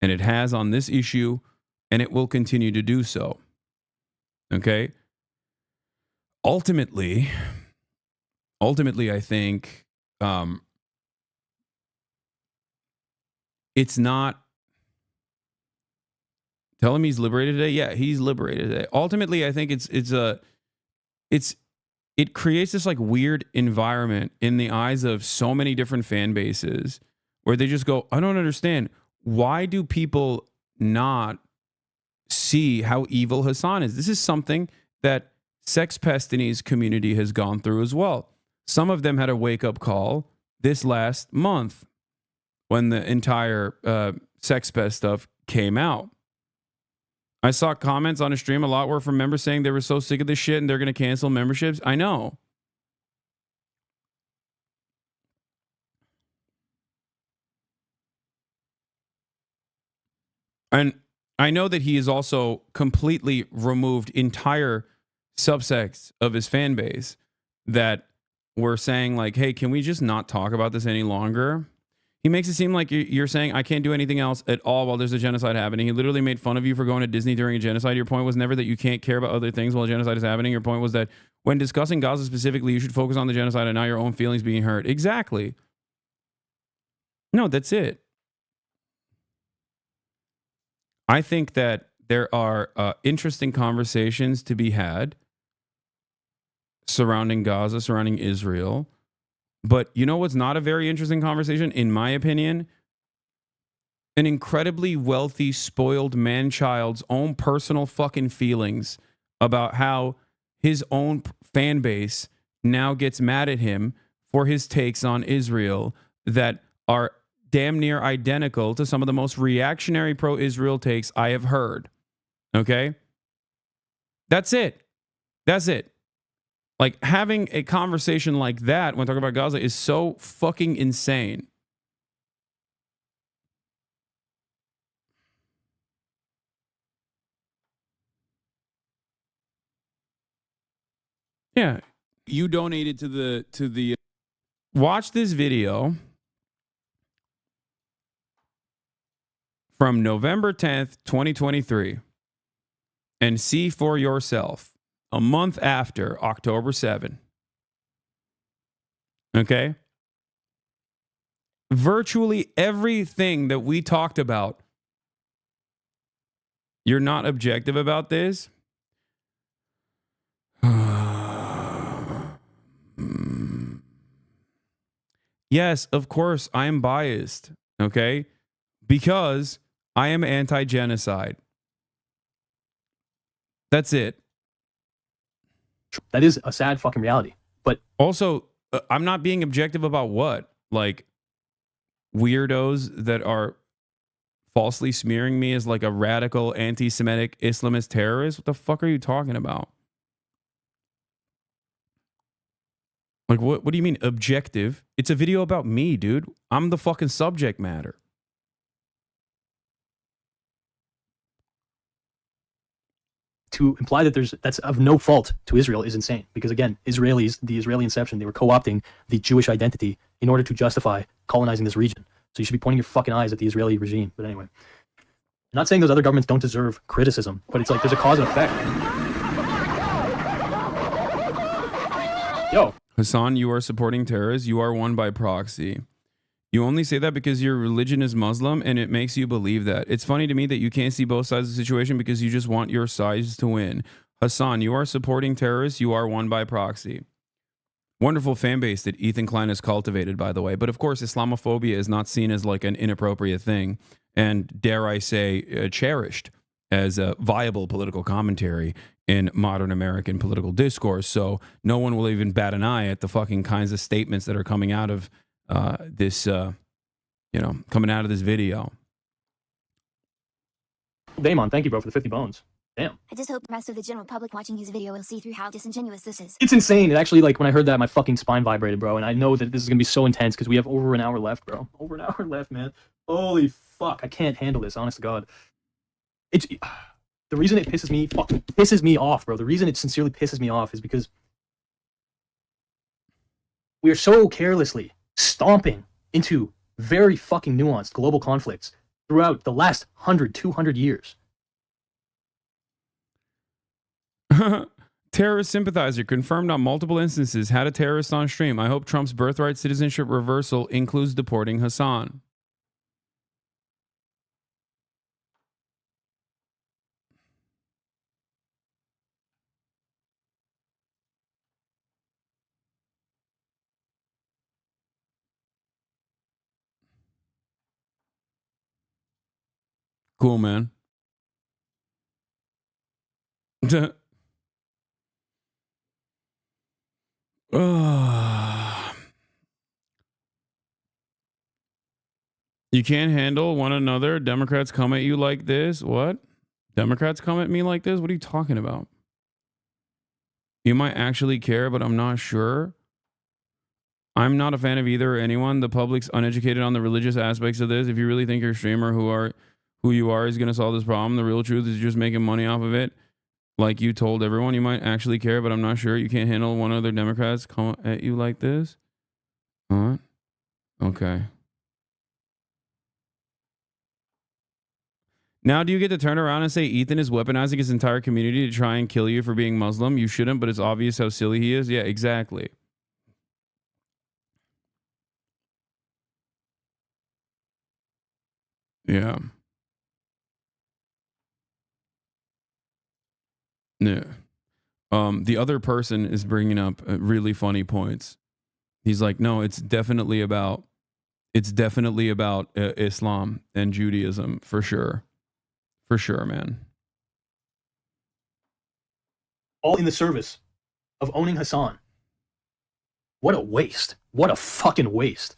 and it has on this issue, and it will continue to do so. Okay? Ultimately, I think it's not. Tell him he's liberated today. Yeah, he's liberated today. Ultimately, I think it creates this like weird environment in the eyes of so many different fan bases where they just go, I don't understand. Why do people not see how evil Hasan is? This is something that Sex Pestini's community has gone through as well. Some of them had a wake-up call this last month when the entire Sex Pest stuff came out. I saw comments on a stream a lot were from members saying they were so sick of this shit and they're going to cancel memberships. I know. And I know that he has also completely removed entire subsects of his fan base that were saying like, hey, can we just not talk about this any longer? He makes it seem like you're saying I can't do anything else at all while there's a genocide happening. He literally made fun of you for going to Disney during a genocide. Your point was never that you can't care about other things while a genocide is happening. Your point was that when discussing Gaza specifically, you should focus on the genocide and not your own feelings being hurt. Exactly. No, that's it. I think that there are interesting conversations to be had surrounding Gaza, surrounding Israel. But you know what's not a very interesting conversation, in my opinion? An incredibly wealthy, spoiled man-child's own personal fucking feelings about how his own fan base now gets mad at him for his takes on Israel that are damn near identical to some of the most reactionary pro-Israel takes I have heard. Okay? That's it. That's it. Like, having a conversation like that when talking about Gaza is so fucking insane. Yeah. You donated to the Watch this video from November 10th, 2023 and see for yourself. A month after October 7. Okay? Virtually everything that we talked about, you're not objective about this? Yes, of course, I am biased. Okay? Because I am anti-genocide. That's it. That is a sad fucking reality. But also, I'm not being objective about what? Like weirdos that are falsely smearing me as like a radical anti-Semitic Islamist terrorist? What the fuck are you talking about? Like what do you mean objective? It's a video about me, dude. I'm the fucking subject matter. to imply that that's of no fault to Israel is insane. Because again, the Israeli inception, they were co-opting the Jewish identity in order to justify colonizing this region. So you should be pointing your fucking eyes at the Israeli regime. But anyway, I'm not saying those other governments don't deserve criticism, but it's like there's a cause and effect. Yo. Hasan, you are supporting terrorists. You are one by proxy. You only say that because your religion is Muslim and it makes you believe that. It's funny to me that you can't see both sides of the situation because you just want your sides to win. Hasan, you are supporting terrorists. You are one by proxy. Wonderful fan base that Ethan Klein has cultivated, by the way. But of course, Islamophobia is not seen as like an inappropriate thing and, dare I say, cherished as a viable political commentary in modern American political discourse. So no one will even bat an eye at the fucking kinds of statements that are coming out of coming out of this video. Damon, thank you, bro, for the 50 bones. Damn. I just hope the rest of the general public watching his video will see through how disingenuous this is. It's insane. It actually, like, when I heard that, my fucking spine vibrated, bro. And I know that this is going to be so intense because we have over an hour left, bro. Over an hour left, man. Holy fuck. I can't handle this, honest to God. It's... The reason it pisses me off, bro, the reason it sincerely pisses me off is because we are so carelessly stomping into very fucking nuanced global conflicts throughout the last 100, 200 years. Terrorist sympathizer confirmed on multiple instances had a terrorist on stream. I hope Trump's birthright citizenship reversal includes deporting Hasan. Cool, man. You can't handle one another. Democrats come at you like this. What? Democrats come at me like this? What are you talking about? You might actually care, but I'm not sure. I'm not a fan of either or anyone. The public's uneducated on the religious aspects of this. If you really think your streamer who you are is going to solve this problem, the real truth is just making money off of it. Like you told everyone, you might actually care, but I'm not sure. You can't handle one other Democrats come at you like this. What? Okay. Now, do you get to turn around and say Ethan is weaponizing his entire community to try and kill you for being Muslim? You shouldn't, but it's obvious how silly he is. Yeah, exactly. Yeah. Yeah. The other person is bringing up really funny points. He's like, no, it's definitely about Islam and Judaism for sure. For sure, man. All in the service of owning Hasan. What a waste. What a fucking waste.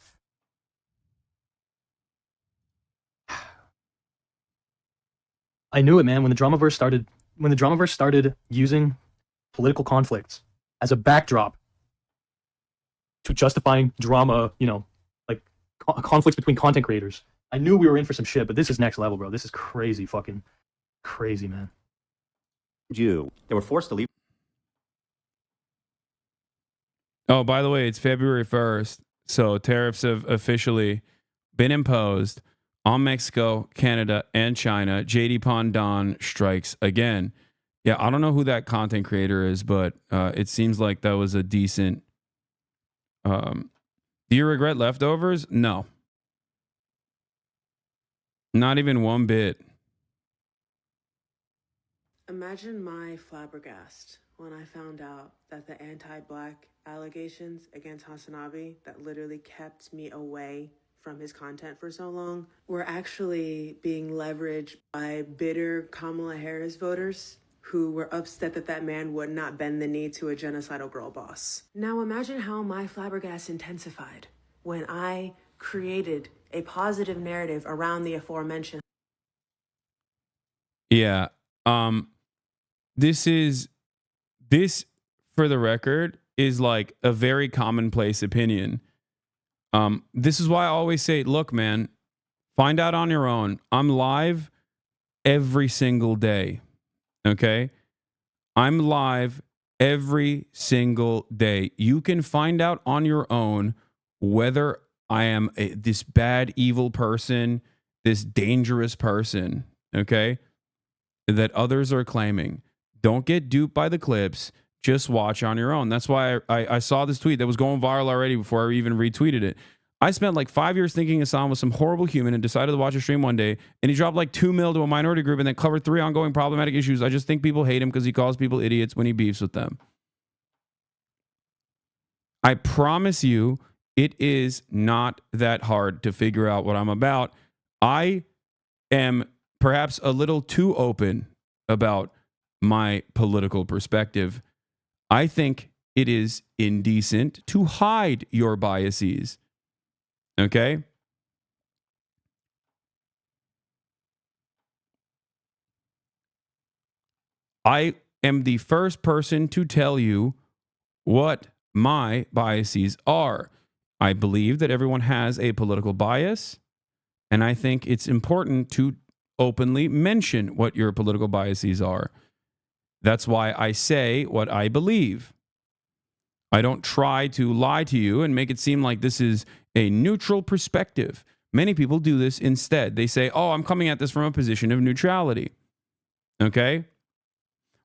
I knew it, man. When the Dramaverse started using political conflicts as a backdrop to justifying drama, like conflicts between content creators, I knew we were in for some shit, but this is next level, bro. This is crazy, fucking crazy, man. They were forced to leave. Oh, by the way, it's February 1st. So tariffs have officially been imposed on Mexico, Canada, and China. JD Pondon strikes again. Yeah, I don't know who that content creator is, but it seems like that was a decent. Do you regret leftovers? No. Not even one bit. Imagine my flabbergast when I found out that the anti-black allegations against Hasanabi that literally kept me away from his content for so long were actually being leveraged by bitter Kamala Harris voters who were upset that that man would not bend the knee to a genocidal girl boss. Now imagine how my flabbergast intensified when I created a positive narrative around the aforementioned. Yeah. This for the record is like a very commonplace opinion. This is why I always say, look, man, find out on your own. I'm live every single day. Okay? I'm live every single day. You can find out on your own whether I am this bad, evil person, this dangerous person, okay, that others are claiming. Don't get duped by the clips. Just watch on your own. That's why I saw this tweet that was going viral already before I even retweeted it. I spent like 5 years thinking Hasan was some horrible human and decided to watch a stream one day, and he dropped like 2 mil to a minority group and then covered 3 ongoing problematic issues. I just think people hate him because he calls people idiots when he beefs with them. I promise you, it is not that hard to figure out what I'm about. I am perhaps a little too open about my political perspective. I think it is indecent to hide your biases. Okay? I am the first person to tell you what my biases are. I believe that everyone has a political bias, and I think it's important to openly mention what your political biases are. That's why I say what I believe. I don't try to lie to you and make it seem like this is a neutral perspective. Many people do this instead. They say, oh, I'm coming at this from a position of neutrality. Okay?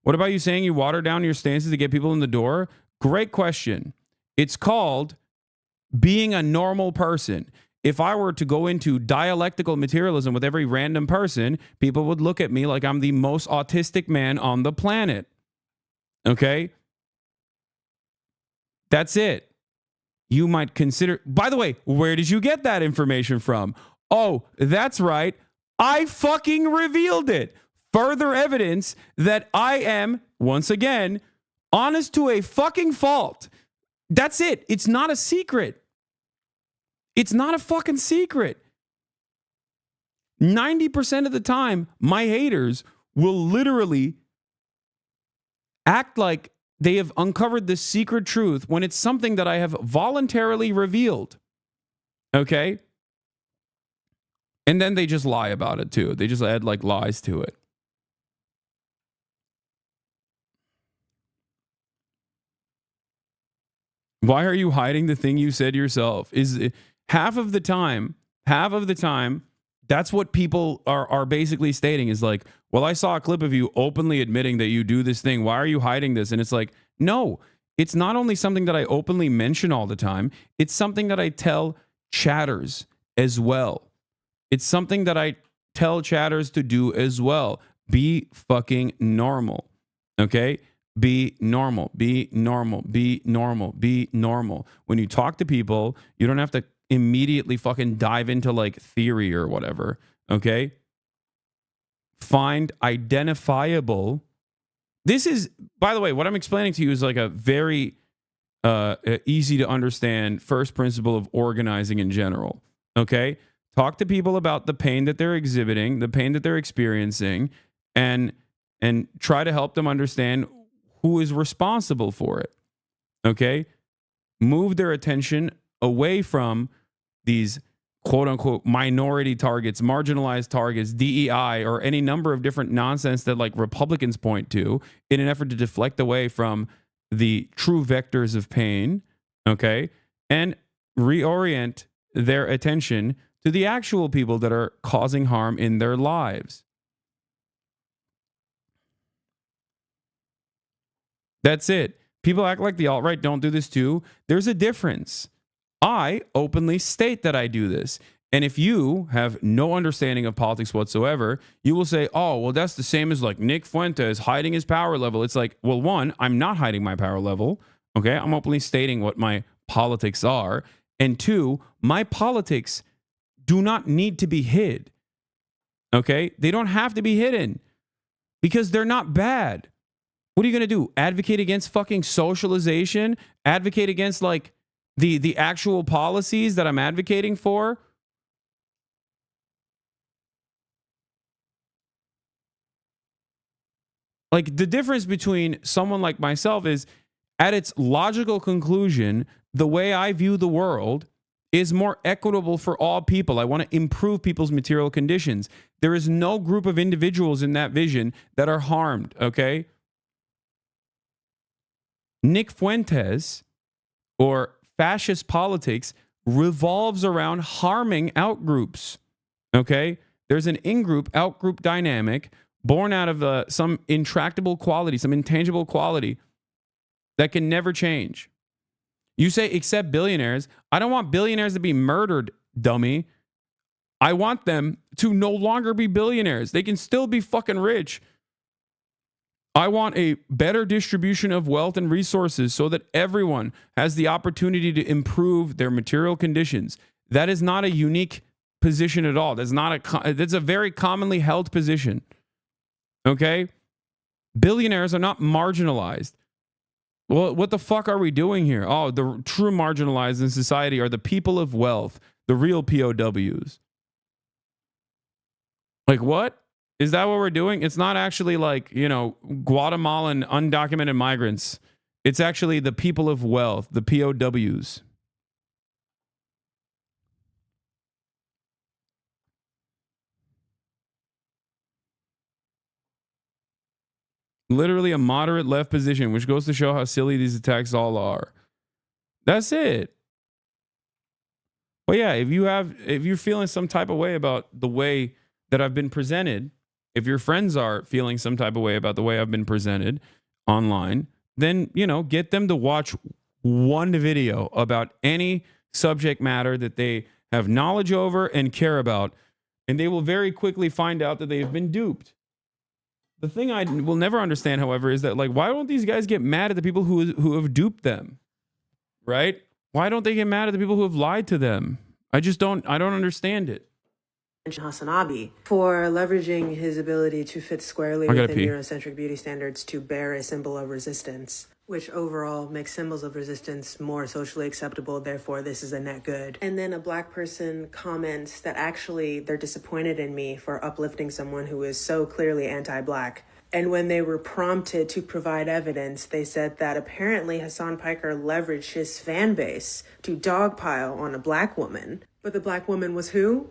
What about you saying you water down your stances to get people in the door? Great question. It's called being a normal person. If I were to go into dialectical materialism with every random person, people would look at me like I'm the most autistic man on the planet. Okay? That's it. You might consider, by the way, where did you get that information from? Oh, that's right. I fucking revealed it. Further evidence that I am, once again, honest to a fucking fault. That's it. It's not a secret. It's not a fucking secret. 90% of the time, my haters will literally act like they have uncovered the secret truth when it's something that I have voluntarily revealed. Okay? And then they just lie about it too. They just add like lies to it. Why are you hiding the thing you said yourself? Is half of the time, that's what people are basically stating is like, well, I saw a clip of you openly admitting that you do this thing. Why are you hiding this? And it's like, no, it's not only something that I openly mention all the time. It's something that I tell chatters as well. It's something that I tell chatters to do as well. Be fucking normal. Okay? Be normal. Be normal. Be normal. Be normal. When you talk to people, you don't have to immediately fucking dive into like theory or whatever. Okay? Find identifiable. This is, by the way, what I'm explaining to you is like a very easy to understand first principle of organizing in general. Okay? Talk to people about the pain that they're exhibiting, the pain that they're experiencing, and try to help them understand who is responsible for it. Okay? Move their attention away from these quote unquote minority targets, marginalized targets, DEI, or any number of different nonsense that like Republicans point to in an effort to deflect away from the true vectors of pain. Okay? And reorient their attention to the actual people that are causing harm in their lives. That's it. People act like the alt-right don't do this too. There's a difference. I openly state that I do this. And if you have no understanding of politics whatsoever, you will say, oh, well, that's the same as like Nick Fuentes hiding his power level. It's like, well, one, I'm not hiding my power level. Okay? I'm openly stating what my politics are. And two, my politics do not need to be hid. Okay? They don't have to be hidden because they're not bad. What are you going to do? Advocate against fucking socialization? Advocate against like the actual policies that I'm advocating for? Like the difference between someone like myself is at its logical conclusion, the way I view the world is more equitable for all people. I want to improve people's material conditions. There is no group of individuals in that vision that are harmed, okay? Nick Fuentes or fascist politics revolves around harming outgroups, okay? There's an in-group, out-group dynamic born out of some intractable quality, some intangible quality that can never change. You say, except billionaires. I don't want billionaires to be murdered, dummy. I want them to no longer be billionaires. They can still be fucking rich. I want a better distribution of wealth and resources so that everyone has the opportunity to improve their material conditions. That is not a unique position at all. That's a very commonly held position. Okay? Billionaires are not marginalized. Well, what the fuck are we doing here? Oh, the true marginalized in society are the people of wealth, the real POWs. Like what? Is that what we're doing? It's not actually like, Guatemalan undocumented migrants. It's actually the people of wealth, the POWs. Literally a moderate left position, which goes to show how silly these attacks all are. That's it. But yeah, if you're feeling some type of way about the way that I've been presented, if your friends are feeling some type of way about the way I've been presented online, then, get them to watch one video about any subject matter that they have knowledge over and care about, and they will very quickly find out that they've been duped. The thing I will never understand, however, is that, like, why don't these guys get mad at the people who have duped them? Right? Why don't they get mad at the people who have lied to them? I don't understand it. Hasanabi for leveraging his ability to fit squarely within Eurocentric beauty standards to bear a symbol of resistance, which overall makes symbols of resistance more socially acceptable. Therefore, this is a net good. And then a black person comments that actually they're disappointed in me for uplifting someone who is so clearly anti-black. And when they were prompted to provide evidence, they said that apparently Hasan Piker leveraged his fan base to dogpile on a black woman. But the black woman was who?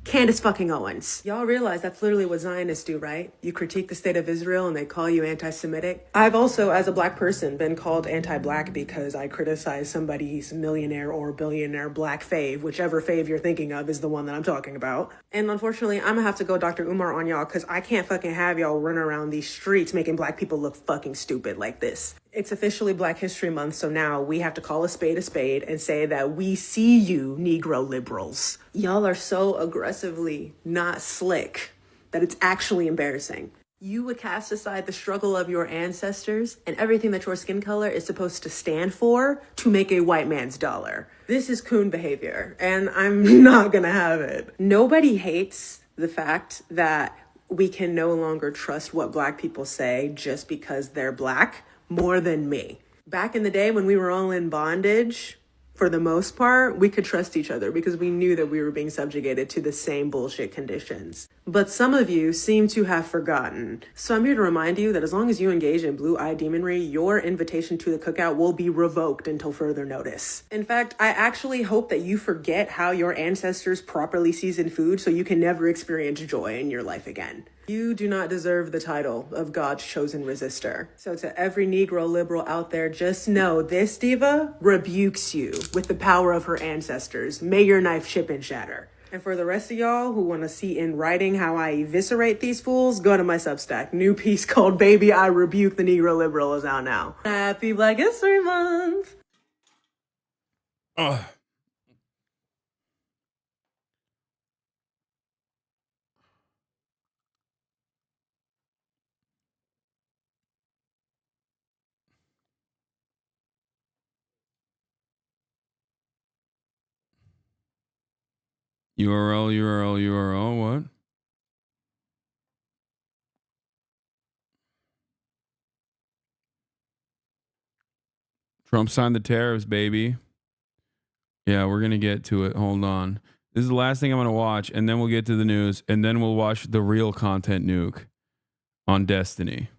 Candace fucking Owens. Y'all realize that's literally what Zionists do, right? You critique the state of Israel and they call you anti-Semitic. I've also, as a black person, been called anti-black because I criticize somebody's millionaire or billionaire black fave, whichever fave you're thinking of is the one that I'm talking about. And unfortunately, I'm gonna have to go Dr. Umar on y'all because I can't fucking have y'all run around these streets making black people look fucking stupid like this. It's officially Black History Month, so now we have to call a spade and say that we see you, Negro liberals. Y'all are so aggressively not slick that it's actually embarrassing. You would cast aside the struggle of your ancestors and everything that your skin color is supposed to stand for to make a white man's dollar. This is coon behavior, and I'm not gonna have it. Nobody hates the fact that we can no longer trust what black people say just because they're black. More than me. Back in the day when we were all in bondage, for the most part, we could trust each other because we knew that we were being subjugated to the same bullshit conditions. But some of you seem to have forgotten. So I'm here to remind you that as long as you engage in blue-eye demonry, your invitation to the cookout will be revoked until further notice. In fact, I actually hope that you forget how your ancestors properly seasoned food so you can never experience joy in your life again. You do not deserve the title of God's chosen resistor. So to every Negro liberal out there, just know this diva rebukes you with the power of her ancestors. May your knife chip and shatter. And for the rest of y'all who want to see in writing how I eviscerate these fools, go to my Substack. New piece called Baby I Rebuke the Negro Liberal is out now. Happy Black History Month! Ugh. URL, what? Trump signed the tariffs, baby. Yeah, we're going to get to it. Hold on. This is the last thing I'm going to watch, and then we'll get to the news, and then we'll watch the real content nuke on Destiny.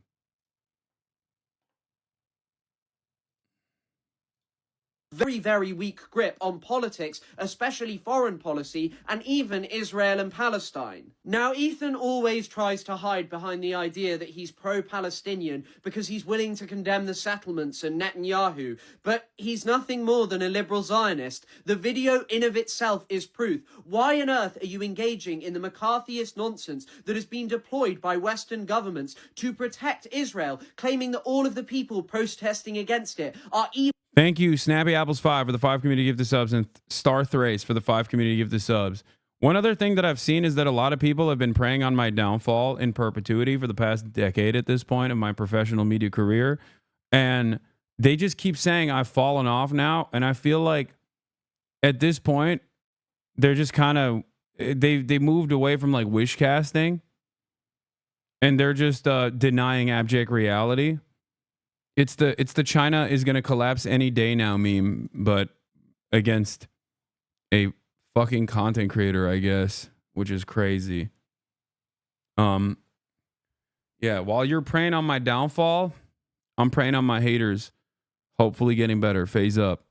Very, very weak grip on politics, especially foreign policy, and even Israel and Palestine. Now, Ethan always tries to hide behind the idea that he's pro-Palestinian because he's willing to condemn the settlements and Netanyahu, but he's nothing more than a liberal Zionist. The video in of itself is proof. Why on earth are you engaging in the McCarthyist nonsense that has been deployed by Western governments to protect Israel, claiming that all of the people protesting against it are evil? Thank you, Snappy Apples 5 for the 5 community gift subs, and Star Thrace for the 5 community gift subs. One other thing that I've seen is that a lot of people have been preying on my downfall in perpetuity for the past decade at this point of my professional media career. And they just keep saying I've fallen off now. And I feel like at this point, they're just kind of, they moved away from like wish casting. And they're just denying abject reality. It's the China is going to collapse any day now meme, but against a fucking content creator, I guess, which is crazy. Yeah, while you're preying on my downfall, I'm preying on my haters, hopefully getting better. Phase up.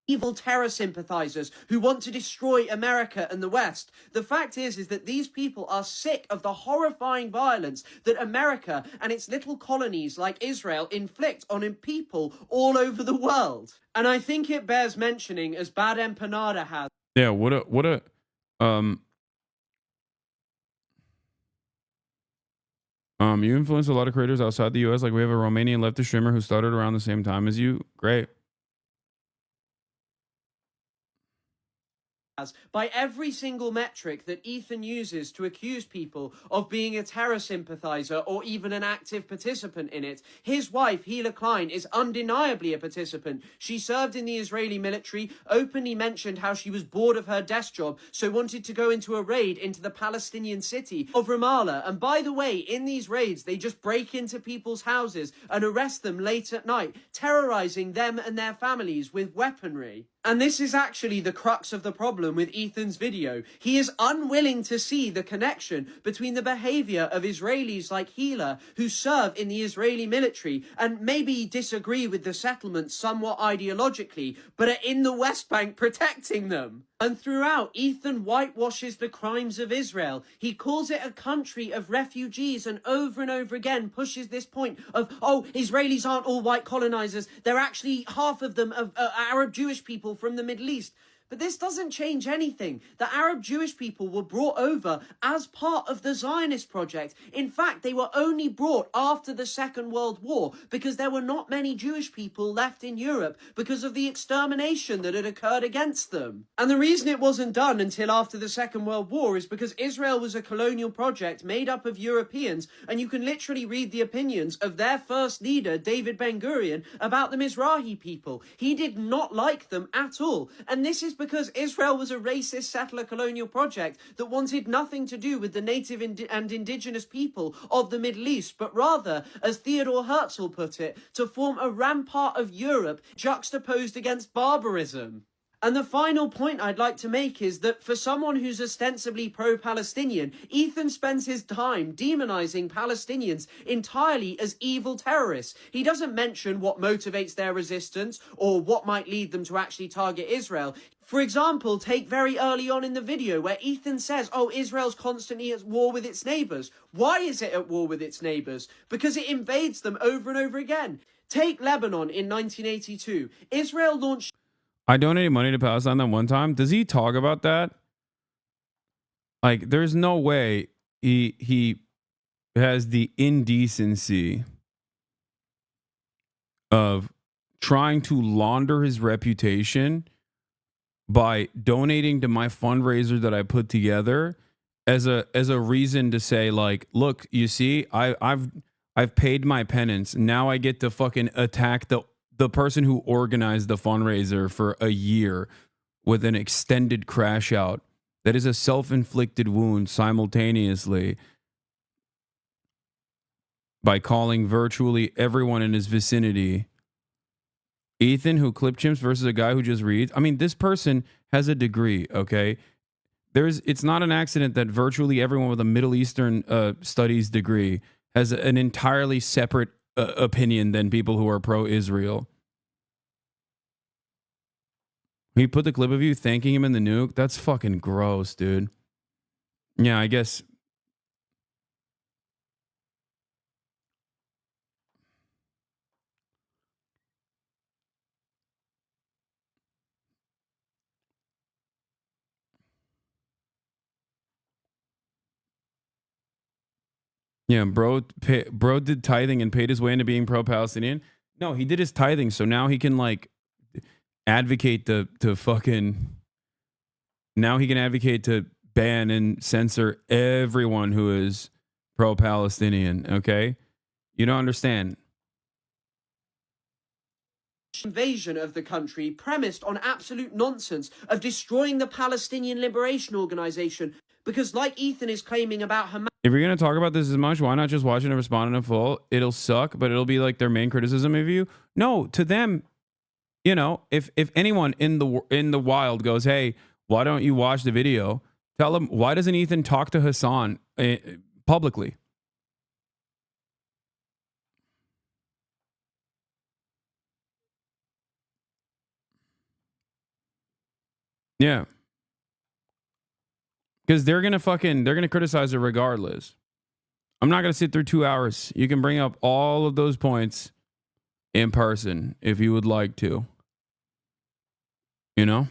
evil terror sympathizers who want to destroy America and the West. The fact is that these people are sick of the horrifying violence that America and its little colonies like Israel inflict on people all over the world. And I think it bears mentioning, as Bad Empanada has. Yeah, what a you influence a lot of creators outside the US. Like we have a Romanian leftist streamer who started around the same time as you. Great. By every single metric that Ethan uses to accuse people of being a terror sympathizer or even an active participant in it, his wife, Hila Klein, is undeniably a participant. She served in the Israeli military, openly mentioned how she was bored of her desk job, so wanted to go into a raid into the Palestinian city of Ramallah. And by the way, in these raids, they just break into people's houses and arrest them late at night, terrorizing them and their families with weaponry. And this is actually the crux of the problem with Ethan's video. He is unwilling to see the connection between the behavior of Israelis like Hila, who serve in the Israeli military and maybe disagree with the settlements somewhat ideologically, but are in the West Bank protecting them. And throughout, Ethan whitewashes the crimes of Israel. He calls it a country of refugees and over again pushes this point of, oh, Israelis aren't all white colonizers. They're actually half of them of Arab Jewish people from the Middle East. But this doesn't change anything. The Arab Jewish people were brought over as part of the Zionist project. In fact, they were only brought after the Second World War because there were not many Jewish people left in Europe because of the extermination that had occurred against them. And the reason it wasn't done until after the Second World War is because Israel was a colonial project made up of Europeans, and you can literally read the opinions of their first leader, David Ben-Gurion, about the Mizrahi people. He did not like them at all. And this is because Israel was a racist settler colonial project that wanted nothing to do with the native and indigenous people of the Middle East, but rather, as Theodore Herzl put it, to form a rampart of Europe juxtaposed against barbarism. And the final point I'd like to make is that for someone who's ostensibly pro-Palestinian, Ethan spends his time demonizing Palestinians entirely as evil terrorists. He doesn't mention what motivates their resistance or what might lead them to actually target Israel. For example, take very early on in the video where Ethan says, oh, Israel's constantly at war with its neighbors. Why is it at war with its neighbors? Because it invades them over and over again. Take Lebanon in 1982. Israel launched... I donated money to Palestine that one time. Does he talk about that? Like, there's no way he has the indecency of trying to launder his reputation by donating to my fundraiser that I put together as a reason to say, like, look, you see, I've paid my penance. Now I get to fucking attack the person who organized the fundraiser for a year with an extended crash out. That is a self-inflicted wound simultaneously by calling virtually everyone in his vicinity Ethan, who clip chimps versus a guy who just reads. I mean, this person has a degree, okay? It's not an accident that virtually everyone with a Middle Eastern studies degree has an entirely separate opinion than people who are pro-Israel. He put the clip of you thanking him in the nuke. That's fucking gross, dude. Yeah, I guess. Yeah, bro did tithing and paid his way into being pro-Palestinian. No, he did his tithing, so now he can like advocate to fucking. Now he can advocate to ban and censor everyone who is pro-Palestinian. Okay, you don't understand. Invasion of the country premised on absolute nonsense of destroying the Palestinian Liberation Organization. Because like Ethan is claiming about Hamas... If you're going to talk about this as much, why not just watch it and respond in full? It'll suck, but it'll be like their main criticism of you. No, to them, you know, if anyone in the wild goes, hey, why don't you watch the video? Tell them, why doesn't Ethan talk to Hasan publicly? Yeah. Because they're gonna criticize it regardless. I'm not gonna sit through 2 hours. You can bring up all of those points in person if you would like to. You know?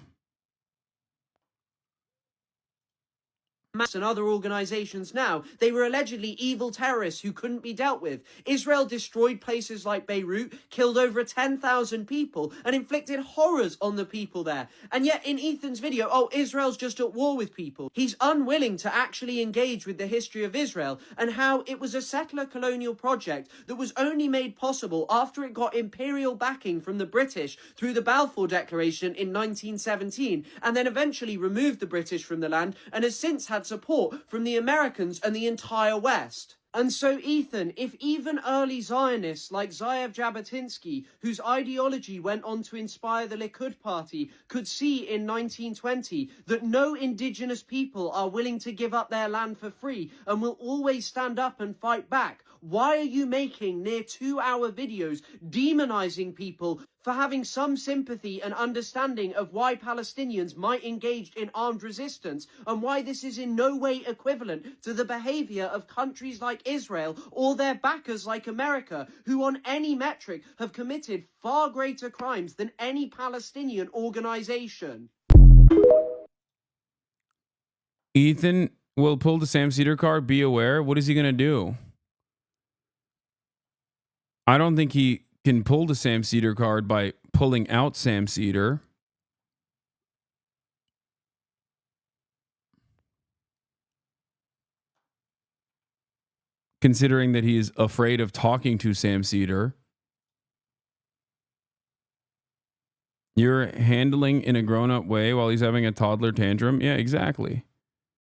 And other organizations now, they were allegedly evil terrorists who couldn't be dealt with. Israel destroyed places like Beirut, killed over 10,000 people, and inflicted horrors on the people there. And yet in Ethan's video, oh, Israel's just at war with people. He's unwilling to actually engage with the history of Israel and how it was a settler colonial project that was only made possible after it got imperial backing from the British through the Balfour Declaration in 1917, and then eventually removed the British from the land and has since had support from the Americans and the entire West. And so, Ethan, if even early Zionists like Ze'ev Jabotinsky, whose ideology went on to inspire the Likud party, could see in 1920 that no indigenous people are willing to give up their land for free and will always stand up and fight back, why are you making near 2-hour videos demonizing people for having some sympathy and understanding of why Palestinians might engage in armed resistance and why this is in no way equivalent to the behavior of countries like Israel or their backers like America, who on any metric have committed far greater crimes than any Palestinian organization? Ethan will pull the Sam Cedar card. Be aware. What is he going to do? I don't think he can pull the Sam Cedar card by pulling out Sam Cedar. Considering that he is afraid of talking to Sam Cedar. You're handling in a grown-up way while he's having a toddler tantrum? Yeah, exactly.